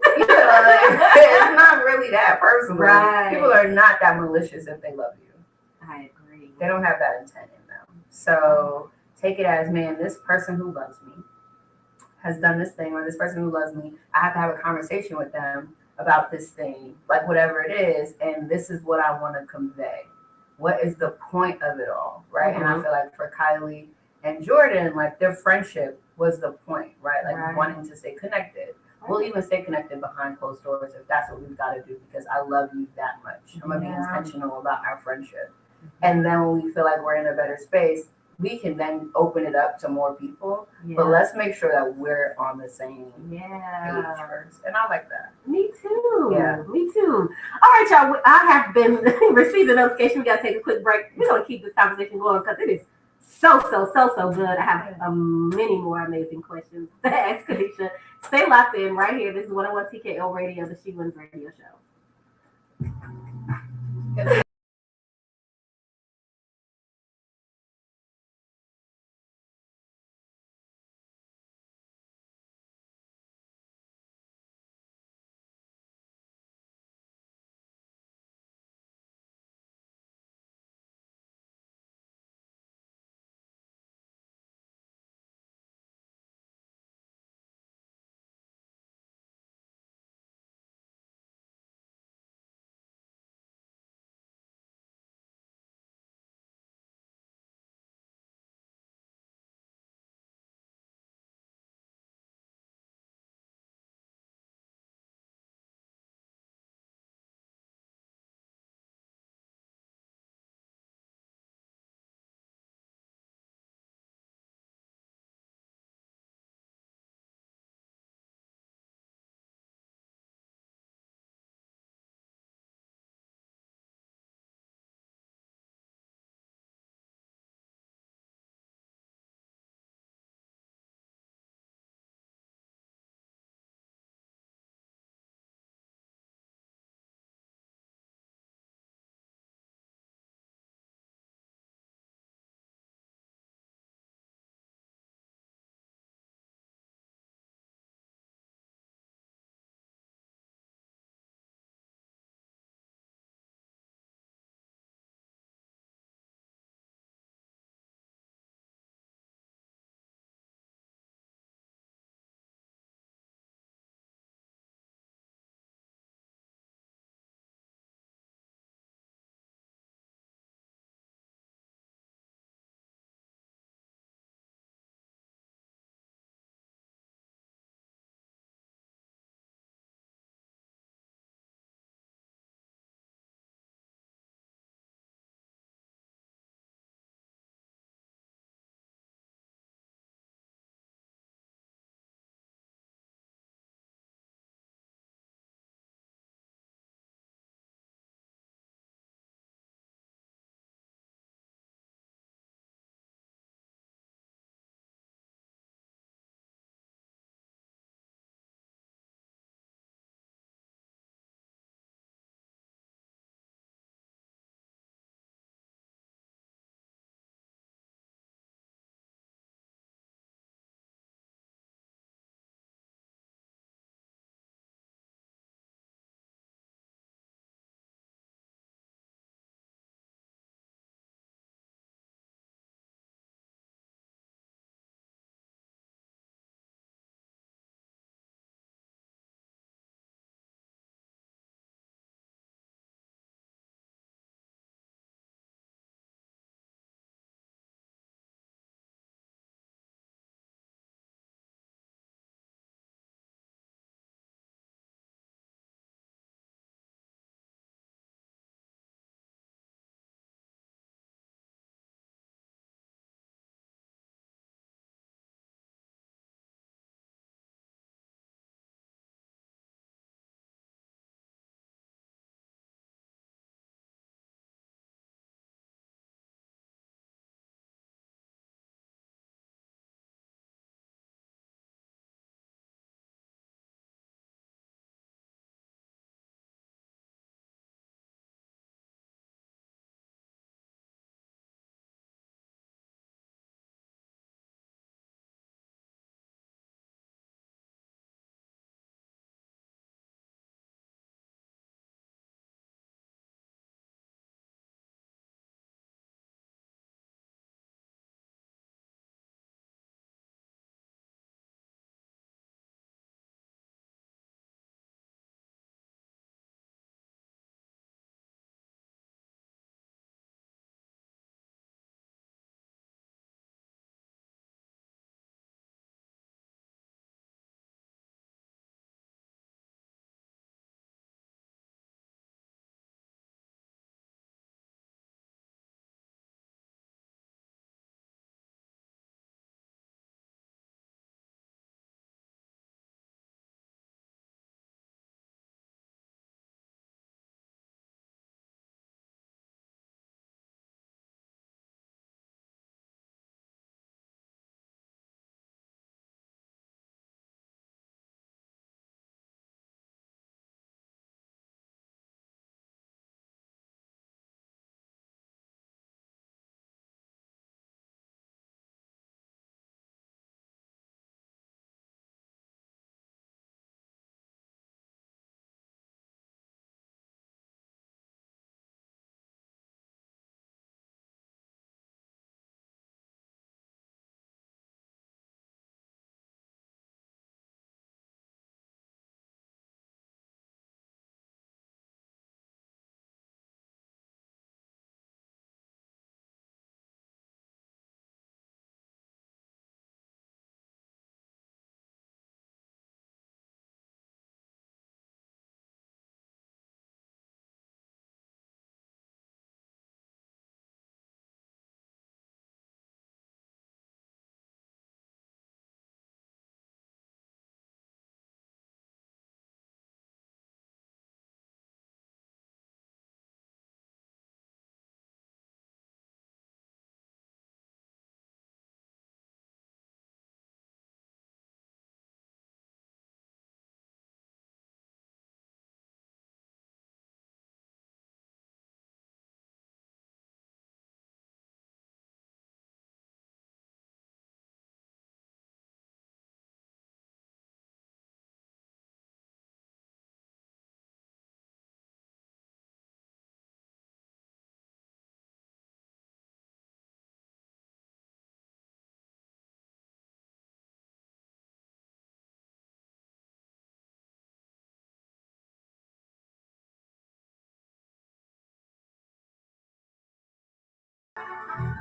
you know, like, it's not really that personal. Right. People are not that malicious if they love you. I agree. They don't have that intent in them. So take it as, man, this person who loves me has done this thing, or this person who loves me, I have to have a conversation with them about this thing, like whatever it is, and this is what I want to convey. What is the point of it all, right? And I feel like for Kylie and Jordan, like, their friendship was the point, right? Like, wanting to stay connected. We'll even stay connected behind closed doors if that's what we've got to do, because I love you that much. I'm going to be intentional about our friendship. And then when we feel like we're in a better space, we can then open it up to more people. But let's make sure that we're on the same page first. And I like that. Me too. Yeah. Me too. All right, y'all. I have been receiving notification. We got to take a quick break. We're going to keep this conversation going because it is so good. I have many more amazing questions to ask Kenisha. Stay locked in right here. This is 101 TKO Radio, the She Wins Radio Show.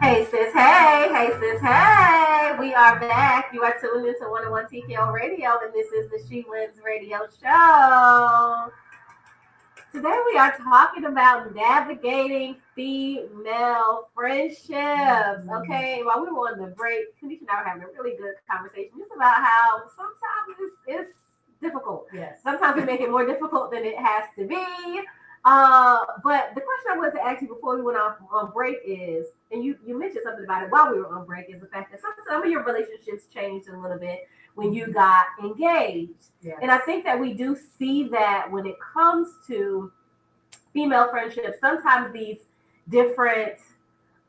Hey sis, hey sis, hey. We are back. You are tuned into 101 TKO Radio, and this is the She Wins Radio Show. Today we are talking about navigating female friendships. Okay, while we were on the break, Kenisha and I were having a really good conversation just about how sometimes it's difficult. Yes. Sometimes we make it more difficult than it has to be. But the question I wanted to ask you before we went on break is, and you mentioned something about it while we were on break, is the fact that some of your relationships changed a little bit when you got engaged. Yes. And I think that we do see that when it comes to female friendships, sometimes these different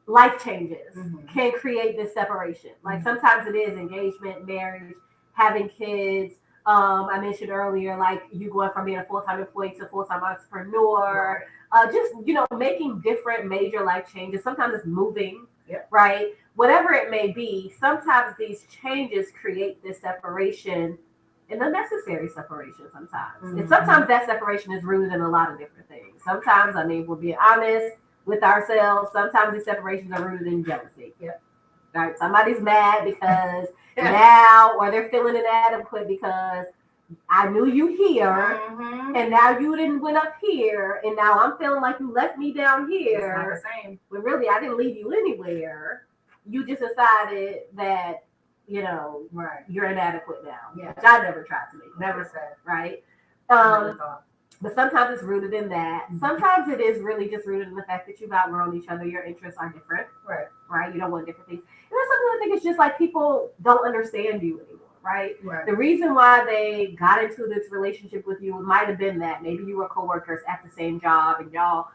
life changes can create this separation. Like sometimes it is engagement, marriage, having kids. I mentioned earlier, like you going from being a full-time employee to full-time entrepreneur, just, making different major life changes. Sometimes it's moving, right? Whatever it may be, sometimes these changes create this separation, an unnecessary separation sometimes. And sometimes that separation is rooted in a lot of different things. Sometimes, we're being honest with ourselves. Sometimes these separations are rooted in jealousy. Right? Somebody's mad because now, or they're feeling inadequate because I knew you here, and now you didn't went up here, and now I'm feeling like you left me down here. It's not the same. But really, I didn't leave you anywhere. You just decided that, you're inadequate now. Yeah. Which I never tried to make. Never said. Right? Never thought. But sometimes it's rooted in that. Sometimes it is really just rooted in the fact that you've outgrown each other. Your interests are different. Right? You don't want different things. And that's something I think it's just like people don't understand you anymore. Right? The reason why they got into this relationship with you might have been that maybe you were coworkers at the same job and y'all,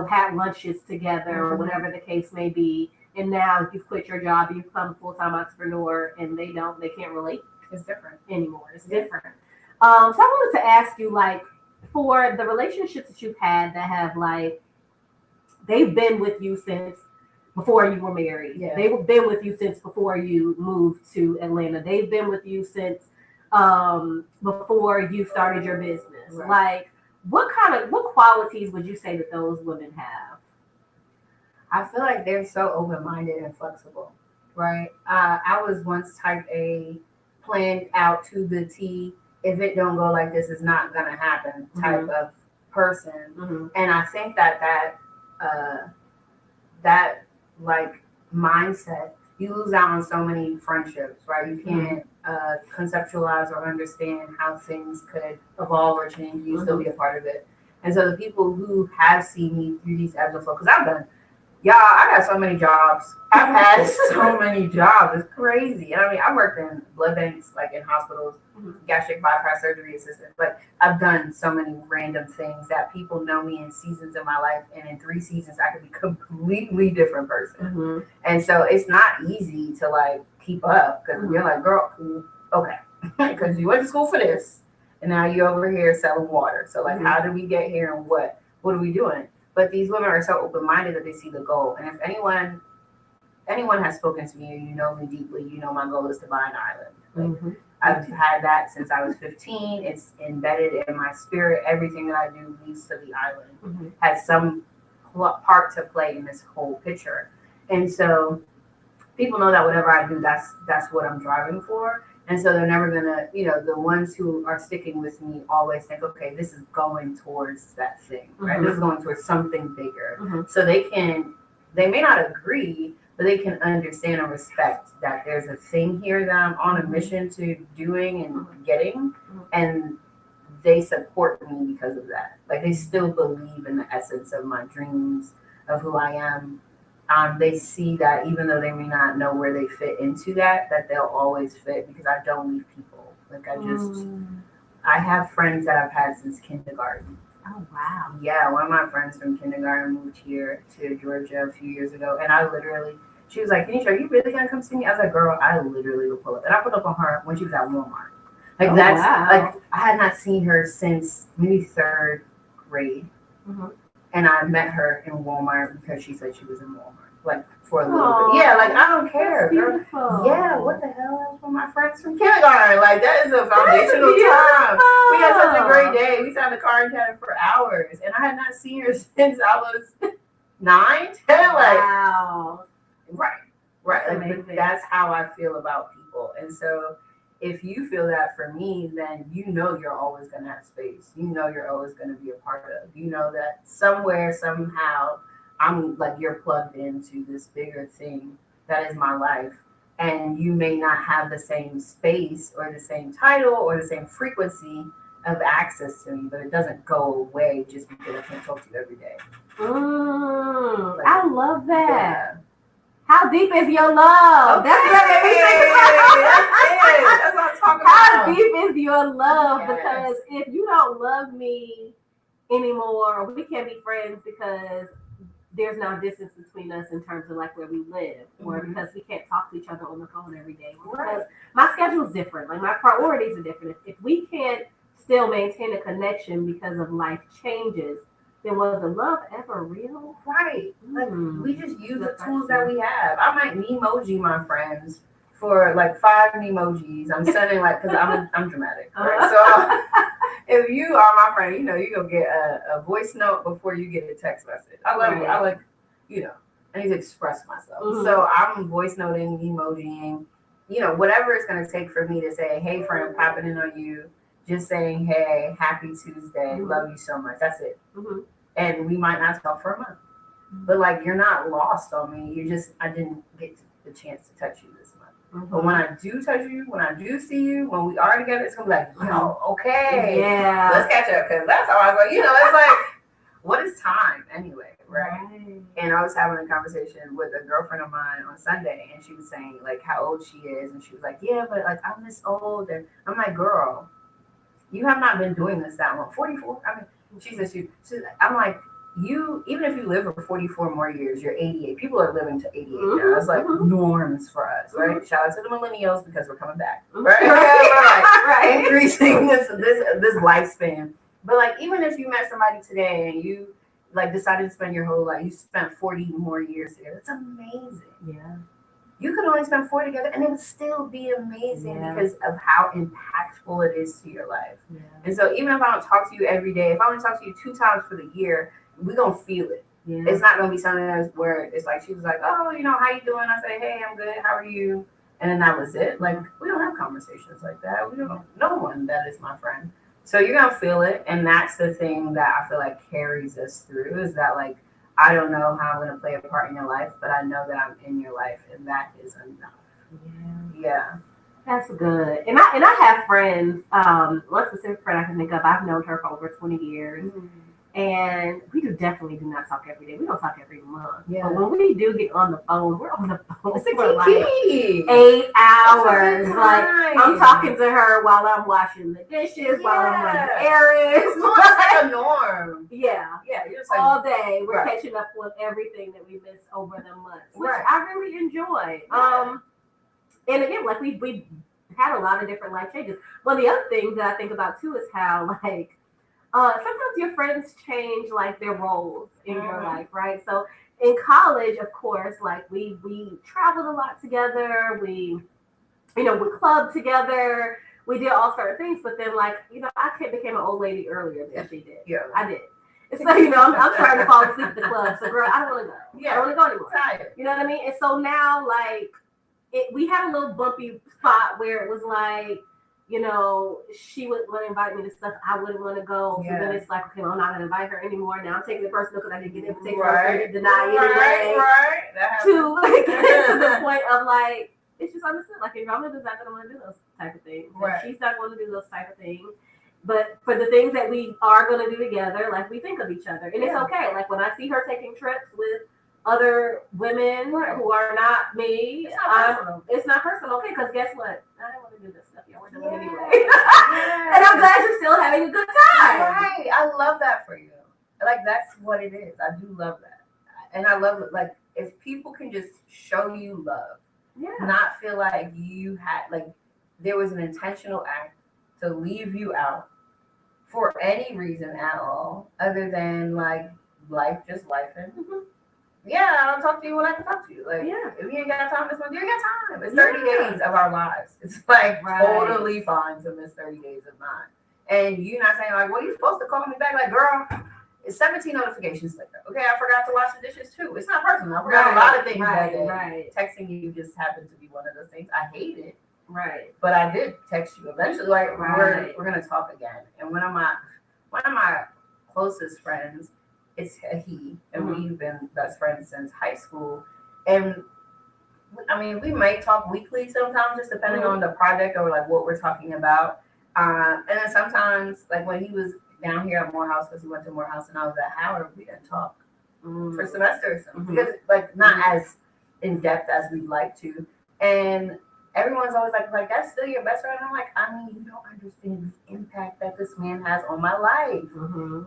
had lunches together or whatever the case may be. And now you've quit your job, you've become a full-time entrepreneur, and they can't relate. It's different anymore. It's different. So I wanted to ask you, like, for the relationships that you've had that have, like, they've been with you since before you were married. They've been with you since before you moved to Atlanta. They've been with you since before you started your business. Like, what qualities would you say that those women have? I feel like they're so open-minded and flexible, right? I was once type A, planned out to the T. If it don't go like this, it's not gonna happen type of person. And I think that like mindset, you lose out on so many friendships, right? You can't conceptualize or understand how things could evolve or change. You still be a part of it. And so the people who have seen me through these ebbs and flows, because I got so many jobs. I've had so many jobs. It's crazy. I worked in blood banks, like in hospitals, gastric bypass surgery assistant. But I've done so many random things that people know me in seasons of my life. And in 3 seasons, I could be a completely different person. And so it's not easy to like keep up because you're like, girl, okay. Because you went to school for this. And now you're over here selling water. So like, how did we get here and what are we doing? But these women are so open-minded that they see the goal. And if anyone has spoken to me or you know me deeply, you know my goal is to buy an island. Like, I've had that since I was 15. It's embedded in my spirit. Everything that I do leads to the island. Has some part to play in this whole picture. And so people know that whatever I do, that's what I'm driving for. And so they're never gonna, the ones who are sticking with me always think, okay, this is going towards that thing, right? This is going towards something bigger. So they may not agree, but they can understand and respect that there's a thing here that I'm on a mission to doing and getting, and they support me because of that. Like they still believe in the essence of my dreams, of who I am. They see that even though they may not know where they fit into that they'll always fit because I don't leave people. Like I have friends that I've had since kindergarten. Oh, wow. Yeah, one of my friends from kindergarten moved here to Georgia a few years ago. And she was like, Kenisha, are you really going to come see me? I was like, girl, I literally will pull up. And I put up on her when she was at Walmart. Like like I had not seen her since maybe 3rd grade. And I met her in Walmart because she said she was in Walmart, like for a little bit. Yeah, like I don't care. Yeah, what the hell? That's from my friends from kindergarten. Like that is a foundational time. We had such a great day. We sat in the car and chatted for hours, and I had not seen her since I was 9, 10. Like, wow. Right. Like, that's how I feel about people. And so if you feel that for me, then you know you're always going to have space. You know you're always going to be a part of. You know that somewhere, somehow, I'm like, you're plugged into this bigger thing that is my life. And you may not have the same space or the same title or the same frequency of access to me, but it doesn't go away just because I can't talk to you every day. Like, I love that. Yeah. How deep is your love? Okay. That's it. That's what I'm talking about. How deep is your love? Yes. Because if you don't love me anymore, we can't be friends because there's no distance between us in terms of like where we live, or because we can't talk to each other on the phone every day. Because my schedule is different. Like my priorities are different. If we can't still maintain a connection because of life changes, then was the love ever real? Right. Like we just use the tools that we have. I might emoji my friends for like 5 emojis. I'm sending like, because I'm dramatic. Right? So if you are my friend, you know you're gonna get a voice note before you get a text message. I like, you know, I need to express myself. So I'm voice noting, emojiing, you know, whatever it's gonna take for me to say, hey friend, popping in on you. Just saying, hey, happy Tuesday, love you so much. That's it. And we might not talk for a month. But like, you're not lost on me. I didn't get the chance to touch you this month. But when I do touch you, when I do see you, when we are together, it's going to be like, yo, okay. Yeah. Let's catch up. Because that's how I go. You know, it's like, what is time anyway? Right. And I was having a conversation with a girlfriend of mine on Sunday. And she was saying, like, how old she is. And she was like, yeah, but like, I'm this old. And I'm like, girl, you have not been doing this that long. 44? I mean, she says, I'm like, even if you live for 44 more years, you're 88. People are living to 88 now. It's like norms for us, right? Shout out to the millennials because we're coming back, right? Increasing this lifespan. But like, even if you met somebody today and you like decided to spend your whole life, you spent 40 more years together. It's amazing. Yeah. You could only spend 4 together and it would still be amazing because of how impactful it is to your life. Yeah. And so even if I don't talk to you every day, if I only talk to you 2 times for the year, we're going to feel it. Yeah. It's not going to be something that's where it's like, she was like, oh, you know, how you doing? I say, hey, I'm good. How are you? And then that was it. Like, we don't have conversations like that. We don't, no one that is my friend. So you're going to feel it. And that's the thing that I feel like carries us through is that like, I don't know how I'm going to play a part in your life, but I know that I'm in your life, and that is enough. Yeah. That's good. And I have friends. One specific friend I can think of. I've known her for over 20 years, and we definitely do not talk every day. We don't talk every month. Yeah. But when we do get on the phone, we're on the phone for like 8 hours. Like I'm talking to her while I'm washing the dishes, while I'm running errands. It's like a norm. Yeah. You're just like, all day. We're catching up with everything that we missed over the months, which I really enjoy. Yeah. And again, like we had a lot of different life changes. One of the other things that I think about too is how like sometimes your friends change like their roles in your life, right? So in college, of course, like we traveled a lot together. We clubbed together. We did all certain things, but then like, I became an old lady earlier than she did. Yeah. I did. So, I'm starting to fall asleep at the club. So girl, I don't want to go. Yeah. I don't want to go anymore. Tired. You know what I mean? And so now like we had a little bumpy spot where it was like, she wouldn't want to invite me to stuff I wouldn't want to go. So then it's like, okay, well, I'm not going to invite her anymore. Now I'm taking it personal because I didn't get the invitation. Right. Deny anyway. Right. To get to the point of like, it's just understood. Like, Andromeda's not going to want to do those type of things. Right. She's not going to do those type of things. But for the things that we are going to do together, like, we think of each other. And it's okay. Like, when I see her taking trips with other women who are not me, it's not personal. Okay, because guess what? I don't want to do this stuff. We're doing it anyway. And I'm glad you're still having a good time. Right. I love that for you. Like, that's what it is. I do love that. And I love it. Like, if people can just show you love, not feel like you had, like, there was an intentional act to leave you out for any reason at all, other than, like, life just life. And I don't talk to you when I can talk to you. Like, if you ain't got time this month, you ain't got time. It's 30 days of our lives. It's like totally fine to miss 30 days of mine. And you're not saying like, well, you're supposed to call me back. Like, girl, It's 17 notifications later. Okay, I forgot to wash the dishes too. It's not personal. I forgot a lot of things that day. Right. Texting you just happened to be one of those things. I hate it. Right. But I did text you eventually. Like we're gonna talk again. And one of my closest friends, it's a he, and we've been best friends since high school. And I mean, we might talk weekly sometimes, just depending on the project or like what we're talking about. And then sometimes, like when he was down here at Morehouse, because he went to Morehouse and I was at Howard, we didn't talk for semesters because like not as in depth as we'd like to. And everyone's always like that's still your best friend. I'm like, I mean, you don't understand the impact that this man has on my life.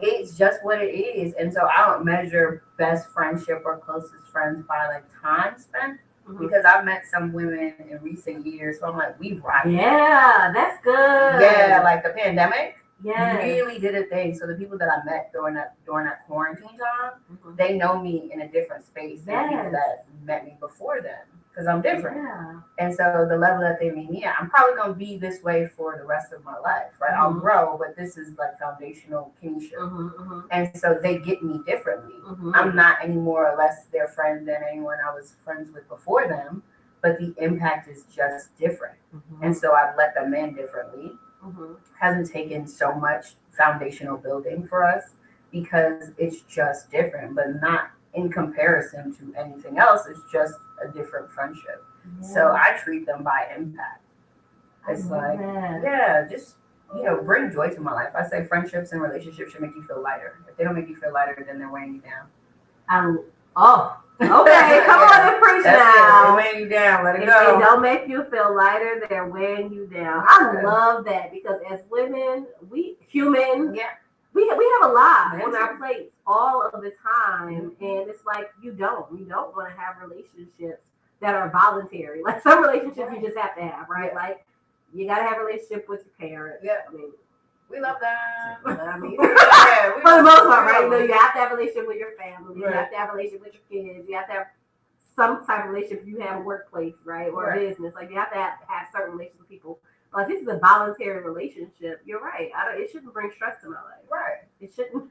It's just what it is. And so I don't measure best friendship or closest friends by like time spent. Because I've met some women in recent years, so I'm like, we rock. Yeah, that's good. Yeah, like the pandemic really did a thing. So the people that I met during that quarantine time, they know me in a different space than people that met me before then, because I'm different. Yeah. And so the level that they meet me at, I'm probably gonna be this way for the rest of my life, right? I'll grow, but this is like foundational Kenisha. And so they get me differently. I'm not any more or less their friend than anyone I was friends with before them, but the impact is just different. And so I've let them in differently. Hasn't taken so much foundational building for us because it's just different, but not in comparison to anything else. It's just a different friendship. So I treat them by impact. It's like, just, bring joy to my life. I say friendships and relationships should make you feel lighter. If they don't make you feel lighter, then they're weighing you down. Okay, come on and preach now. They're weighing you down. Let it go. If they don't make you feel lighter, they're weighing you down. I love that because as women, we humans, we have a lot on our plates all of the time, and it's like you don't want to have relationships that are voluntary. Like some relationships you just have to have, right? Like you got to have a relationship with your parents. I mean, we love them. I mean, for the most part, right? You have to have a relationship with your family. You have to have a relationship with your kids. You have to have some type of relationship. You have a workplace, right, or a business. Like you have to have certain relationships with people. But if this is a voluntary relationship, you're right. It shouldn't bring stress to my life. Right. It shouldn't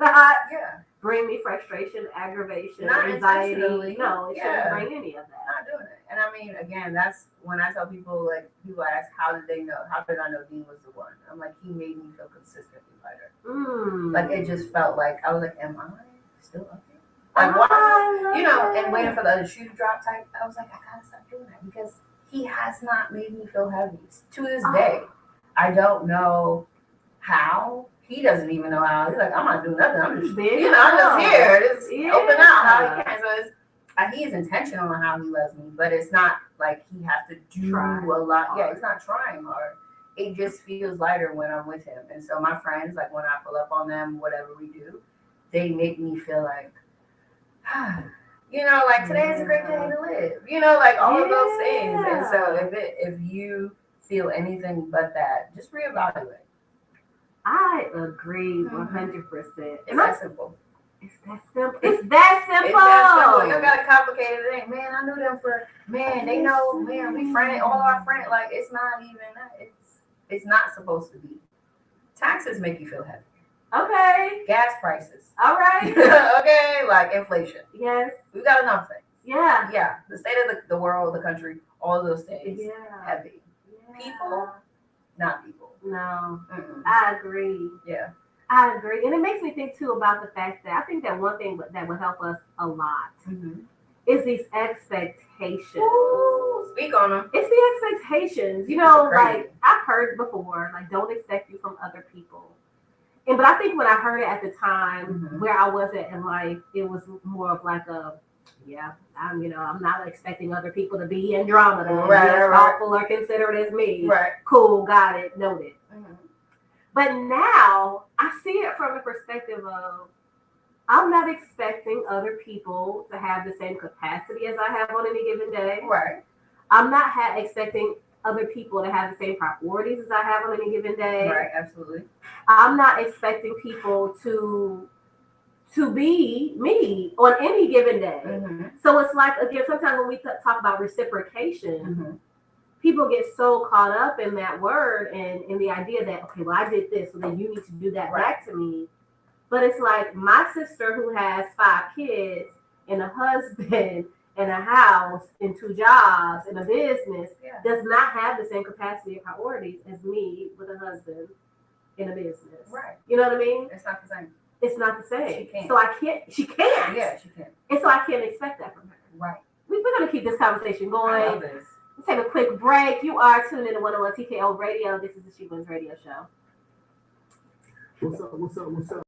bring me frustration, aggravation, anxiety. No, it shouldn't bring any of that. Not doing it. And I mean, again, that's when I tell people, like, people ask, how did they know? How did I know Dean was the one? I'm like, he made me feel consistently lighter. Like, it just felt like, I was like, am I still up here? Like, why? And waiting for the other shoe to drop type. I was like, I gotta stop doing that because he has not made me feel heavy. To this day, I don't know how. He doesn't even know how. He's like, I'm not doing nothing. I'm just, I'm just here. Just open out how he can. So it's, he is intentional on how he loves me, but it's not like he has to do a lot. Yeah, he's not trying hard. It just feels lighter when I'm with him. And so my friends, like when I pull up on them, whatever we do, they make me feel like, like today is a great day to live. Like all of those things. And so if you feel anything but that, just reevaluate. I agree 100%. It's that simple. It's that simple. It's that simple. You don't got a complicated thing. Man, I knew them they know, we friends, all our friends. Like, it's not even that. It's not supposed to be. Taxes make you feel heavy. Okay. Gas prices. All right. Okay, like inflation. Yes. We've got enough things. Yeah. Yeah. The state of the world, the country, all of those things. Yeah. Heavy. Yeah. People, not people. No. I agree. Yeah. I agree. And it makes me think too about the fact that I think that one thing that would help us a lot is these expectations. Ooh, speak on them. It's the expectations. Like I've heard before, like don't expect you from other people. But I think when I heard it at the time where I was at in life, it was more of like I'm not expecting other people to be Andromeda, thoughtful or considerate as me. Right. Cool, got it, noted. But now I see it from the perspective of I'm not expecting other people to have the same capacity as I have on any given day. Right. I'm not expecting other people to have the same priorities as I have on any given day. Right, absolutely. I'm not expecting people to be me on any given day. So it's like, again, sometimes when we talk about reciprocation, people get so caught up in that word and in the idea that, okay, well, I did this, so then you need to do that back to me. But it's like my sister who has 5 kids and a husband and a house and 2 jobs and a business does not have the same capacity and priorities as me with a husband in a business. Right. You know what I mean? It's not the same. It's not the same. She can't. So I can't. She can't. Yeah, she can. And so I can't expect that from her. Right. We're going to keep this conversation going. I love this. Let's take a quick break. You are tuned in to 101 TKO Radio. This is the She Wins Radio Show. What's up? What's up? What's up?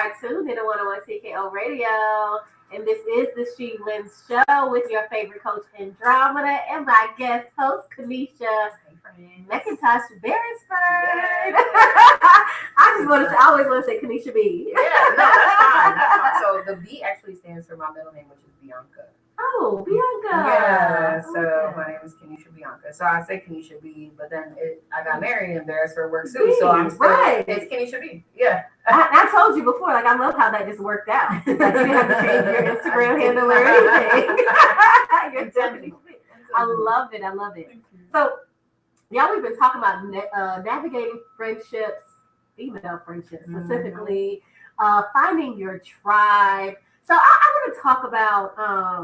are tuned in to 101 TKO Radio. And this is the She Wins Show with your favorite coach, Andromeda, and my guest host, Kenisha McIntosh Beresford. I always want to say Kenisha B. Yeah, no, that's fine. That's fine. So the B actually stands for my middle name, which is Bianca. Oh, Bianca. Yeah, so my name is Kenisha Bianca. So I say Kenisha B, but then I got married and Beresford works too. So I'm still, it's Kenisha B. Yeah. I told you before, like, I love how that just worked out. Like, you didn't have to change your Instagram handle or anything. You're definitely, I love it. I love it. So, yeah, we've been talking about navigating friendships, female friendships specifically, finding your tribe. So I want to talk about, I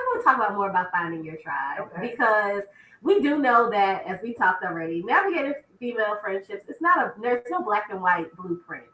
want to talk about more about finding your tribe because we do know that, as we talked already, navigating female friendships, there's no black and white blueprint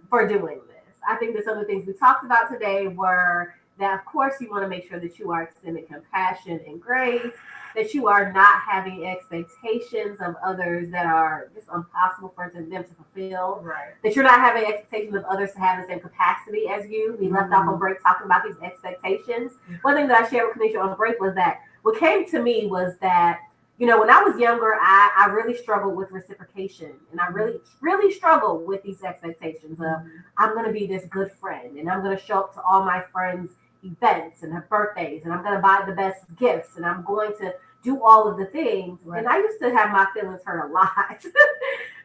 for doing this. I think that some of the things we talked about today were that, of course, you want to make sure that you are extending compassion and grace, that you are not having expectations of others that are just impossible for them to fulfill. Right. That you're not having expectations of others to have the same capacity as you. We left off on break talking about these expectations. One thing that I shared with Kenisha on break was that what came to me was that, you know, when I was younger, I really struggled with reciprocation. And I really, really struggled with these expectations of I'm going to be this good friend and I'm going to show up to all my friends' events and their birthdays and I'm going to buy the best gifts and I'm going to do all of the things. Right. And I used to have my feelings hurt a lot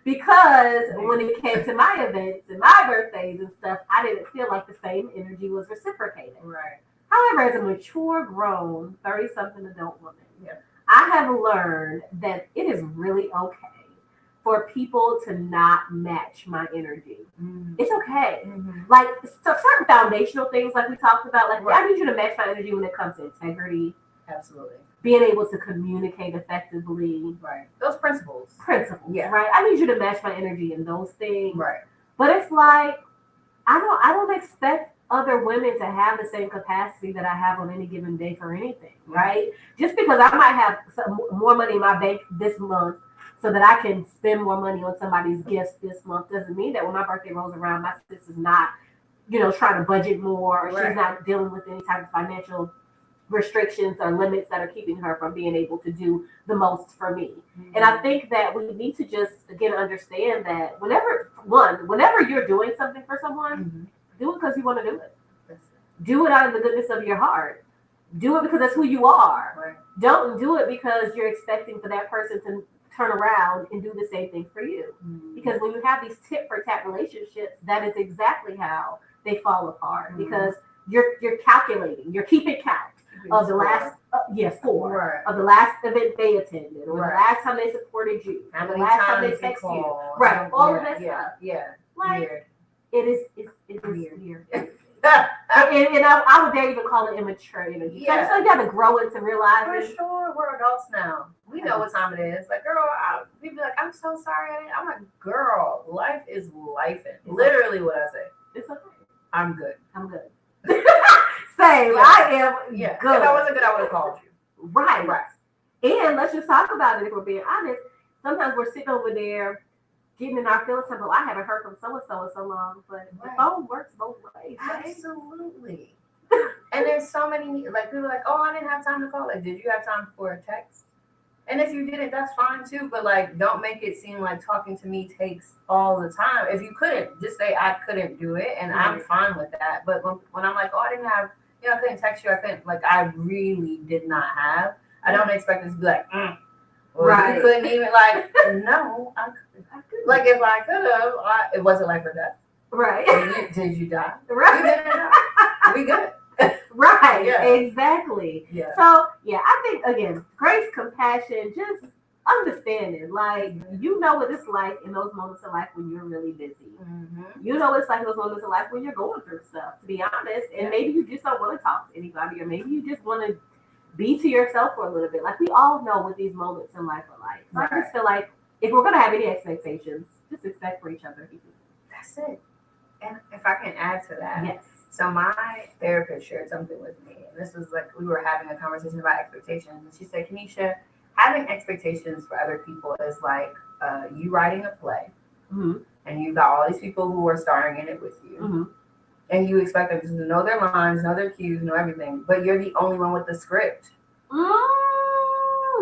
because when it came to my events and my birthdays and stuff, I didn't feel like the same energy was reciprocated. Right. However, as a mature, grown, 30-something adult woman, I have learned that it is really okay for people to not match my energy. It's okay. Like, so certain foundational things like we talked about, like I need you to match my energy when it comes to integrity. Absolutely. Being able to communicate effectively. Right. Those principles. Yeah. Right. I need you to match my energy in those things. Right. But it's like, I don't expect other women to have the same capacity that I have on any given day for anything, right? Just because I might have some more money in my bank this month so that I can spend more money on somebody's gifts this month doesn't mean that when my birthday rolls around, my sister's not, you know, trying to budget more or she's not dealing with any type of financial restrictions or limits that are keeping her from being able to do the most for me. And I think that we need to just, again, understand that whenever you're doing something for someone, do it because you want to do it. Do it out of the goodness of your heart. Do it because that's who you are. Right. Don't do it because you're expecting for that person to turn around and do the same thing for you. Because when you have these tit for tat relationships, that is exactly how they fall apart. Because you're calculating, you're keeping count of the last four of the last event they attended, or the last time they supported you, how the many last time times they texted you, right? All of that stuff. Like, weird. It is weird. and I would dare even call it immature energy. So I just feel like you have to grow into realizing. For sure, we're adults now. We know what time it is. Like, girl, people be like, I'm so sorry. I'm like, girl, life is lifing. Literally what I say. It's okay. I'm good. Same. I am good. If I wasn't good, I would have called you. Right. And let's just talk about it if we're being honest. Sometimes we're sitting over there getting in our feelings, but I haven't heard from so-and-so in so long, but the phone works both ways. Right? Absolutely. And there's so many, like, people are like, oh, I didn't have time to call. Like, did you have time for a text? And if you didn't, that's fine too, but like, don't make it seem like talking to me takes all the time. If you couldn't, just say I couldn't do it, and I'm fine with that. But when I'm like, oh, I didn't have, I couldn't text you, I couldn't, like, I really did not have, I don't expect it to be like, you couldn't even, like, no, I couldn't. Like, if I could have, it wasn't like for death. Right. Did you die? Right. You didn't die. We good. Right. Yeah. Exactly. Yeah. So, I think, again, grace, compassion, just understanding. Like, you know what it's like in those moments of life when you're really busy. You know what it's like in those moments of life when you're going through stuff, to be honest. And maybe you just don't want to talk to anybody, or maybe you just want to be to yourself for a little bit. Like, we all know what these moments in life are like. So I just feel like if we're going to have any expectations, just expect for each other. That's it. And if I can add to that. Yes. So my therapist shared something with me. And this was like, we were having a conversation about expectations. And she said, Kenisha, having expectations for other people is like you writing a play and you got all these people who are starring in it with you. Mm-hmm. And you expect them to know their lines, know their cues, know everything, but you're the only one with the script. And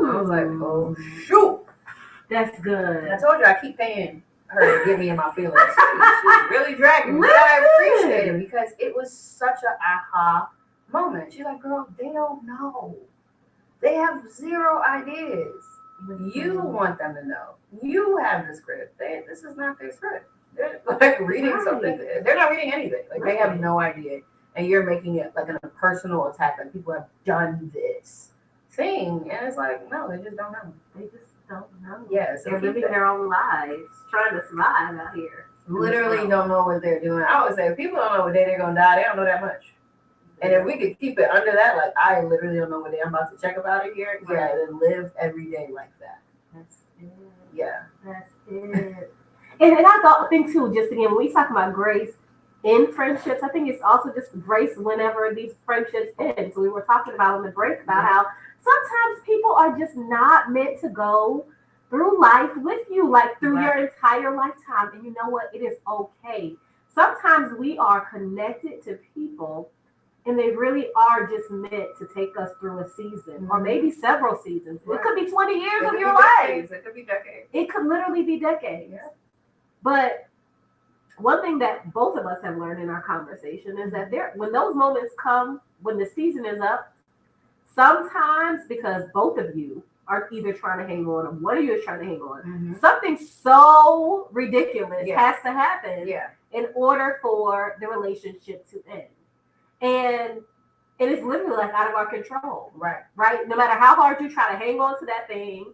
I was like, oh shoot, that's good. And I told you I keep paying her to get me in my feelings. She's really dragging me, but I appreciate it because it was such an aha moment. She's like, girl, they don't know. They have zero ideas. You want them to know. You have the script. This is not their script. They're like reading something. They're not reading anything. Like they have no idea. And you're making it like a personal attack. Like people have done this thing. And it's like, no, they just don't know. They just don't know. Yeah, so they're living their own lives, trying to survive out here. Literally don't know what they're doing. I always say, if people don't know what day they're going to die, they don't know that much. And if we could keep it under that, like I literally don't know what day I'm about to check up out of here. Yeah, then live every day like that. That's it. Yeah. That's it. And I think too, just again, when we talk about grace in friendships, I think it's also just grace whenever these friendships end. So we were talking about on the break about how sometimes people are just not meant to go through life with you, like through your entire lifetime. And you know what? It is okay. Sometimes we are connected to people and they really are just meant to take us through a season or maybe several seasons. Right. It could be 20 years of your life. It could be decades. It could literally be decades. Yeah. But one thing that both of us have learned in our conversation is that when those moments come, when the season is up, sometimes because both of you are either trying to hang on or one of you is trying to hang on, something so ridiculous has to happen in order for the relationship to end. And it is literally like out of our control. Right. No matter how hard you try to hang on to that thing,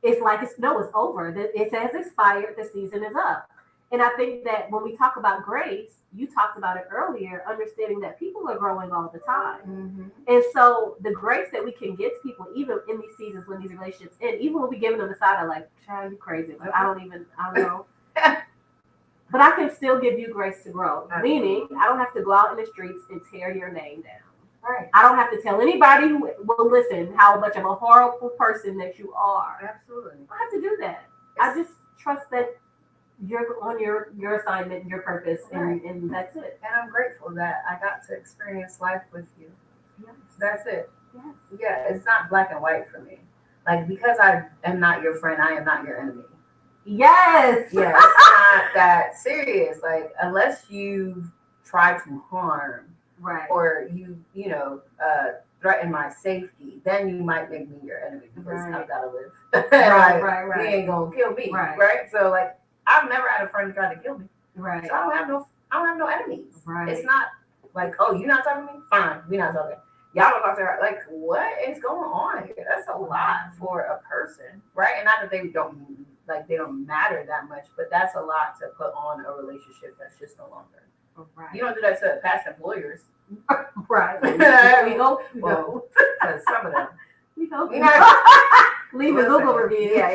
it's like it's over. It has expired. The season is up. And I think that when we talk about grace, you talked about it earlier, understanding that people are growing all the time. And so the grace that we can give to people, even in these seasons when these relationships end, even when we giving them the side of like, child, you crazy. Like, I don't know. But I can still give you grace to grow. Meaning, I don't have to go out in the streets and tear your name down. Right. I don't have to tell anybody who will listen how much of a horrible person that you are. Absolutely. I don't have to do that. I just trust that you're on your assignment, your purpose, and that's it. And I'm grateful that I got to experience life with you. Yes. That's it. Yes. Yeah, it's not black and white for me. Like, because I am not your friend, I am not your enemy. Yes. Yeah, it's not that serious. Like, unless you try to harm, or you threaten my safety, then you might make me your enemy because I've got to live. Right. You ain't gonna kill me, right? So, like, I've never had a friend try to kill me, right? So I don't have no enemies. Right. It's not like, oh, you not talking to me? Fine, we not talking. Y'all don't talk to her. Like, what is going on here? That's a lot for a person, right? And not that they don't matter that much, but that's a lot to put on a relationship that's just no longer. Right. You don't do that to past employers. Right. We hope. Well, because some of them. We hope. Leave a Google review. Yeah.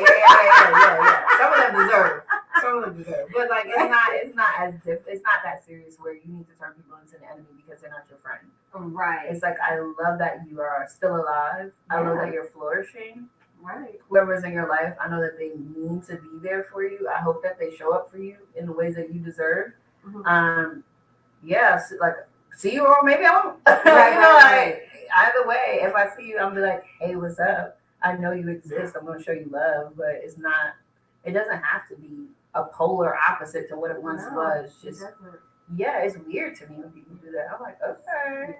Some of them deserve. But like, it's not that serious where you need to turn people into an enemy because they're not your friend. Right. It's like, I love that you are still alive. I love that you're flourishing. Right. Whoever's in your life, I know that they mean to be there for you. I hope that they show up for you in the ways that you deserve. So like, see you, or maybe I won't. Like, either way, if I see you, I'm be like, hey, what's up? I know you exist. I'm going to show you love, but it doesn't have to be a polar opposite to what it once was. Just, it's weird to me when people do that. I'm like, okay.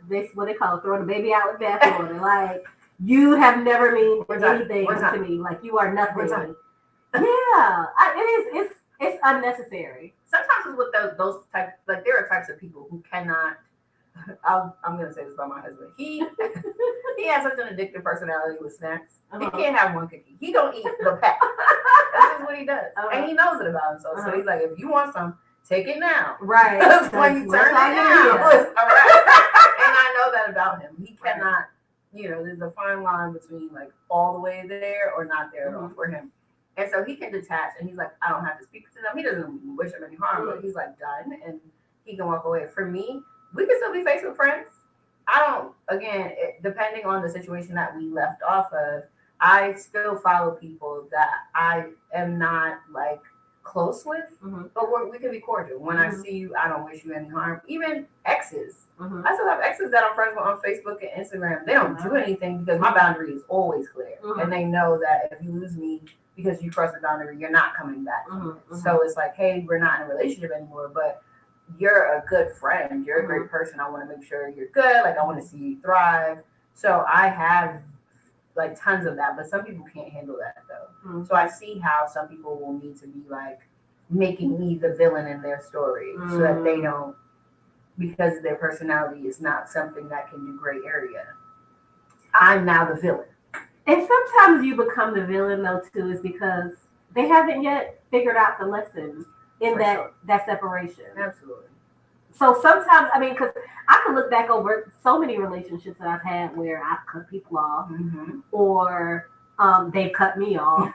That's what they call throwing the baby out with bathwater. Like, you have never meant anything to me. Like, you are nothing. It's unnecessary. Sometimes it's with those types, like, there are types of people who cannot. I'm gonna say this about my husband. He has such an addictive personality with snacks. He can't have one cookie. He don't eat the pack. That's just what he does, and he knows it about himself. So he's like, if you want some, take it now. Right. When you turn it down, all right. And I know that about him. He cannot. There's a fine line between like all the way there or not there at all for him. And so he can detach, and he's like, I don't have to speak to them. He doesn't wish them any harm, but he's like done, and he can walk away. For me, we can still be Facebook friends. Depending on the situation that we left off of, I still follow people that I am not like close with, but we can be cordial. When I see you, I don't wish you any harm. Even exes. I still have exes that I'm friends with on Facebook and Instagram. They don't do anything because my boundary is always clear. And they know that if you lose me because you cross the boundary, you're not coming back. So it's like, hey, we're not in a relationship anymore, but you're a good friend. You're a great person. I want to make sure you're good. Like, I want to see you thrive. So I have like tons of that, but some people can't handle that though. So I see how some people will need to be like making me the villain in their story so that they don't, because their personality is not something that can do gray area. I'm now the villain. And sometimes you become the villain though too, is because they haven't yet figured out the lesson in that separation. Absolutely. So sometimes, I mean, because I can look back over so many relationships that I've had where I've cut people off or they've cut me off.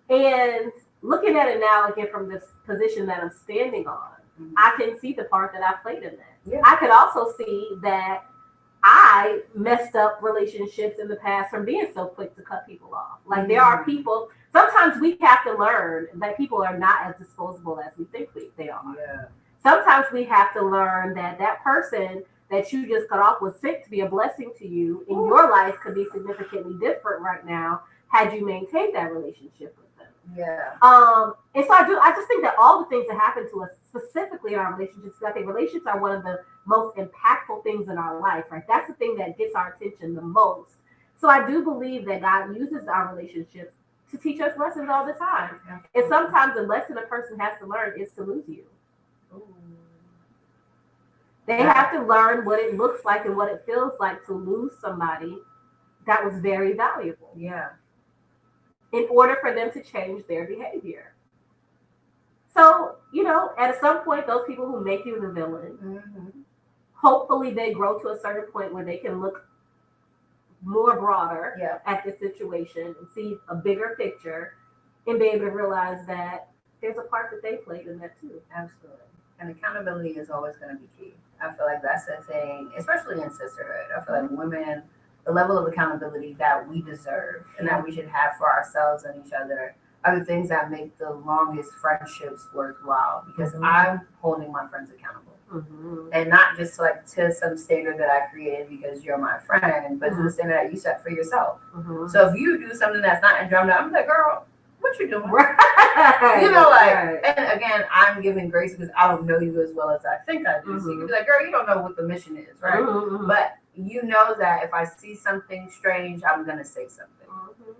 And looking at it now, again, from this position that I'm standing on, I can see the part that I played in that. Yeah. I could also see that I messed up relationships in the past from being so quick to cut people off. Like there are people, sometimes we have to learn that people are not as disposable as we think they are. Yeah. Sometimes we have to learn that that person that you just cut off was sent to be a blessing to you, and your life could be significantly different right now had you maintained that relationship with them. Yeah. And so I just think that all the things that happen to us, specifically in our relationships, I think relationships are one of the most impactful things in our life, right? That's the thing that gets our attention the most. So I do believe that God uses our relationships to teach us lessons all the time. And sometimes the lesson a person has to learn is to lose you. They have to learn what it looks like and what it feels like to lose somebody that was very valuable. Yeah. In order for them to change their behavior. So, at some point, those people who make you the villain, hopefully they grow to a certain point where they can look more broader at the situation and see a bigger picture and be able to realize that there's a part that they played in that too. Absolutely. And accountability is always going to be key. I feel like that's the thing, especially in sisterhood. I feel like women, the level of accountability that we deserve and that we should have for ourselves and each other are the things that make the longest friendships worthwhile, because I'm holding my friends accountable. And not just like to some standard that I created because you're my friend, but to the standard that you set for yourself. So if you do something that's not Andromeda, I'm like, girl, what you doing? And again, I'm giving grace because I don't know you as well as I think I do. So you can be like, girl, you don't know what the mission is, right? But you know that if I see something strange, I'm going to say something.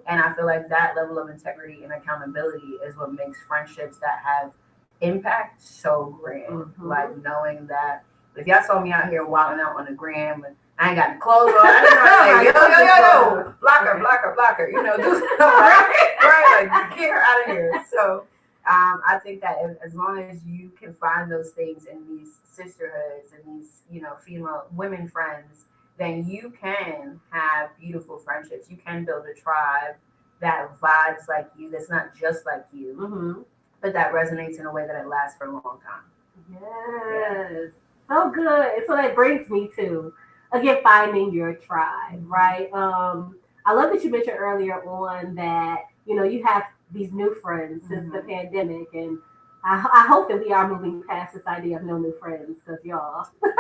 And I feel like that level of integrity and accountability is what makes friendships that have impact so grand. Like knowing that if y'all saw me out here wilding out on the gram and I ain't got clothes on, I just yo, block her, do something, right? Like get her out of here. So I think that as long as you can find those things in these sisterhoods and these, female women friends, then you can have beautiful friendships. You can build a tribe that vibes like you, that's not just like you, but that resonates in a way that it lasts for a long time. Yes. So good. So that brings me to, again, finding your tribe, right? I love that you mentioned earlier on that, you have these new friends since the pandemic, and I hope that we are moving past this idea of no new friends, because y'all. New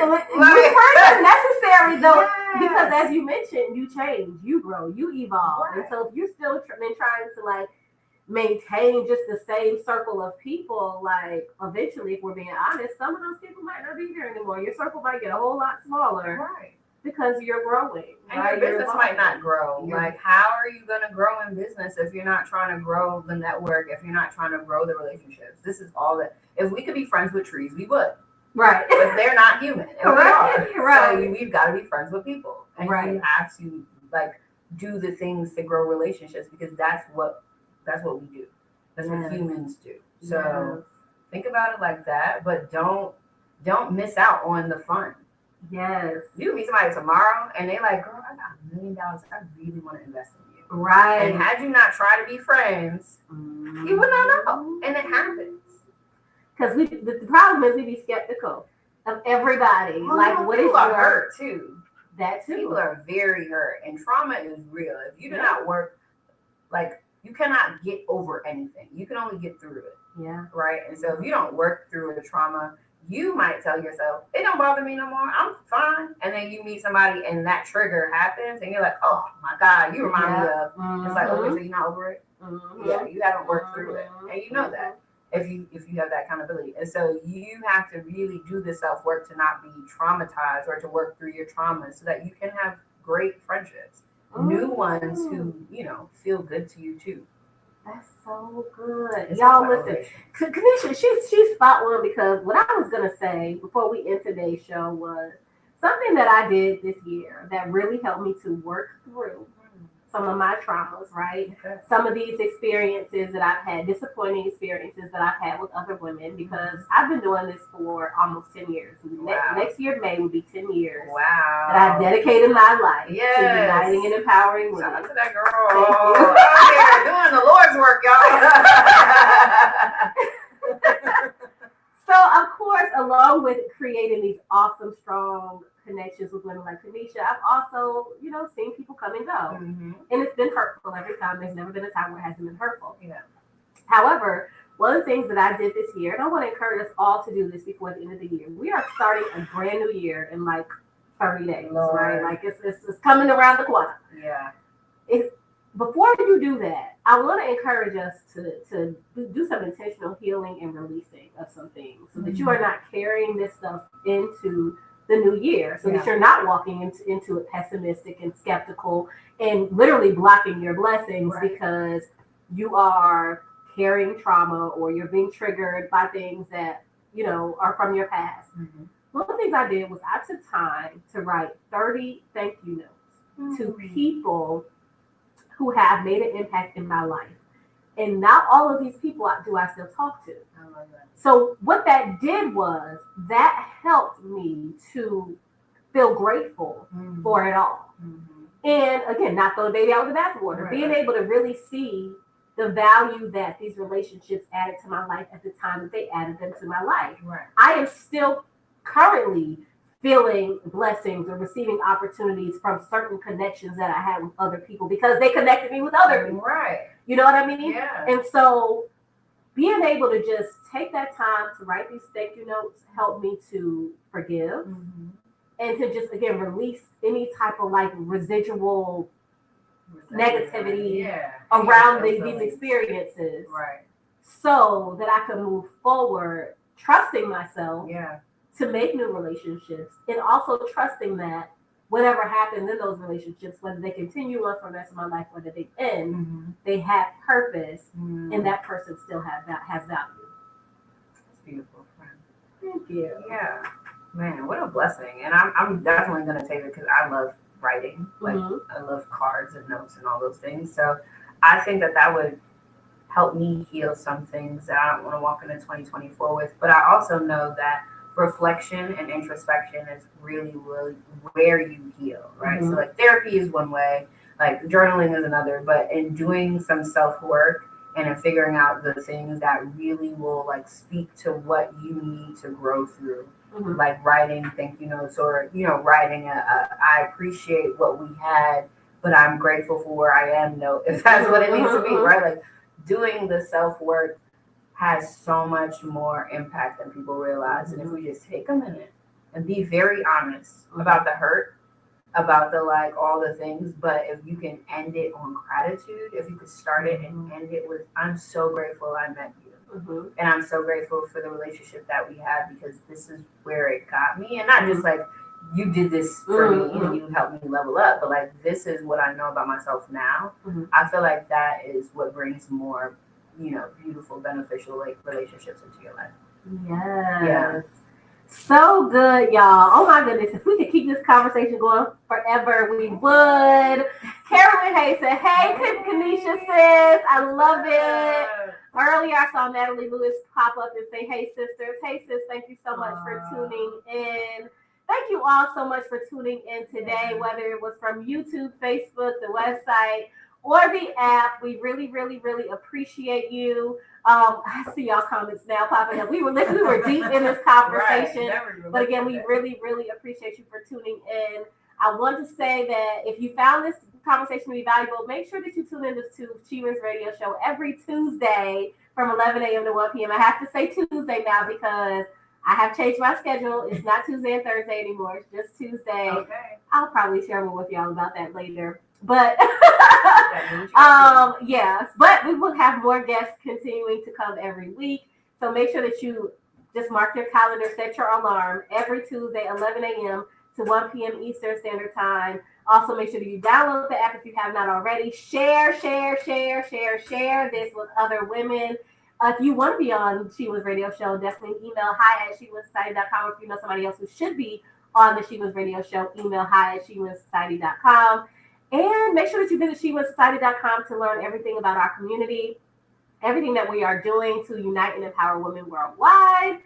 friends are necessary though, because as you mentioned, you change, you grow, you evolve, and so if you're still trying to like maintain just the same circle of people, like eventually, if we're being honest, some of those people might not be there anymore. Your circle might get a whole lot smaller, right? Because you're growing, and your business might not grow. Like, how are you going to grow in business if you're not trying to grow the network? If you're not trying to grow the relationships? This is all that. If we could be friends with trees, we would. Right. But they're not human, and we are. Right. So we've got to be friends with people, and you have to like do the things to grow relationships, because that's what we do. That's what humans do. So think about it like that, but don't miss out on the fun. Yes. You meet somebody tomorrow and they like, girl, I got $1 million. I really want to invest in you. Right. And had you not tried to be friends, you would not know. And it happens. Because the problem is we be skeptical of everybody. What people is are hurt too. That too. People are very hurt, and trauma is real. If you do not work, like you cannot get over anything. You can only get through it. Yeah. Right. And so if you don't work through a trauma, you might tell yourself, it don't bother me no more. I'm fine. And then you meet somebody and that trigger happens and you're like, oh my God, you remind me of. It's like, okay, so you're not over it? Yeah, you haven't worked through it. And you know that if you have that accountability. And so you have to really do the self-work to not be traumatized or to work through your trauma so that you can have great friendships. New ones who, feel good to you too. That's so good. Y'all listen. Kenisha, she's spot on, because what I was gonna say before we end today's show was something that I did this year that really helped me to work through some of my traumas, right? Okay. Some of these experiences that I've had, disappointing experiences that I've had with other women, because I've been doing this for almost 10 years. Wow. Next year, May, will be 10 years. Wow. That I've dedicated my life to uniting and empowering women. Shout out to that girl. Out here doing the Lord's work, y'all. So, of course, along with creating these awesome, strong connections with women like Kenisha, I've also, seen people come and go. Mm-hmm. And it's been hurtful every time. There's never been a time where it hasn't been hurtful. Yeah. However, one of the things that I did this year, and I want to encourage us all to do this before the end of the year, we are starting a brand new year in like 30 days, right? Like it's coming around the corner. Yeah. Before you do that, I want to encourage us to do some intentional healing and releasing of some things so that you are not carrying this stuff into the new year, so that you're not walking into it pessimistic and skeptical and literally blocking your blessings because you are carrying trauma or you're being triggered by things that, are from your past. Mm-hmm. One of the things I did was I took time to write 30 thank you notes to people who have made an impact in my life. And not all of these people do I still talk to. I love that. So what that did was that helped me to feel grateful for it all. Mm-hmm. And again, not throw the baby out with the bathwater. Being able to really see the value that these relationships added to my life at the time that they added them to my life. Right. I am still currently feeling blessings or receiving opportunities from certain connections that I had with other people because they connected me with other people. Right. You know what I mean? Yeah. And so being able to just take that time to write these thank you notes helped me to forgive and to just, again, release any type of like residual negativity around these experiences. Right. So that I could move forward, trusting myself. Yeah. To make new relationships, and also trusting that whatever happens in those relationships, whether they continue on for the rest of my life, whether they end, they have purpose, and that person still has value. That's beautiful, friend. Thank you. Yeah, man, what a blessing! And I'm definitely gonna take it because I love writing. Like I love cards and notes and all those things. So I think that would help me heal some things that I don't want to walk into 2024 with. But I also know that reflection and introspection is really, really where you heal, right? So like therapy is one way, like journaling is another, but in doing some self-work and in figuring out the things that really will like speak to what you need to grow through, like writing thank you notes or, writing I appreciate what we had, but I'm grateful for where I am note, if that's what it needs to be, right? Like doing the self-work has so much more impact than people realize. And if we just take a minute and be very honest about the hurt, about the like all the things, but if you can end it on gratitude, if you could start it and end it with, I'm so grateful I met you. And I'm so grateful for the relationship that we had because this is where it got me. And not just like you did this for me and you helped me level up, but like this is what I know about myself now. I feel like that is what brings more beautiful, beneficial like relationships into your life. Yes. Yeah. So good, y'all. Oh my goodness. If we could keep this conversation going forever, we would. Carolyn Hayes said, hey, Kenisha sis, I love it. Earlier I saw Natalie Lewis pop up and say, hey sisters. Hey sis, thank you so much for tuning in. Thank you all so much for tuning in today, whether it was from YouTube, Facebook, the website, or the app. We really, really, really appreciate you. I see y'all comments now popping up. We were deep in this conversation. But again, we really, really appreciate you for tuning in. I want to say that if you found this conversation to be valuable, make sure that you tune in to She Wins Radio Show every Tuesday from 11 a.m. to 1 p.m. I have to say Tuesday now because I have changed my schedule. It's not Tuesday and Thursday anymore. It's just Tuesday. Okay. I'll probably share more with y'all about that later. But yes, but we will have more guests continuing to come every week. So make sure that you just mark your calendar, set your alarm every Tuesday, 11 a.m. to 1 p.m. Eastern Standard Time. Also, make sure that you download the app if you have not already. Share this with other women. If you want to be on She Was Radio Show, definitely email hi@shewinssociety.com. If you know somebody else who should be on the She Was Radio Show, email hi@shewinssociety.com. And make sure that you visit shewinssociety.com to learn everything about our community, everything that we are doing to unite and empower women worldwide.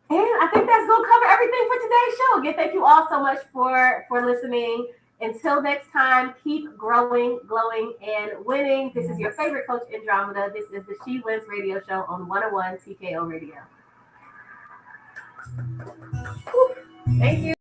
And I think that's going to cover everything for today's show. Again, thank you all so much for listening. Until next time, keep growing, glowing, and winning. This is your favorite coach, Andromeda. This is the She Wins Radio Show on 101 TKO Radio. Thank you.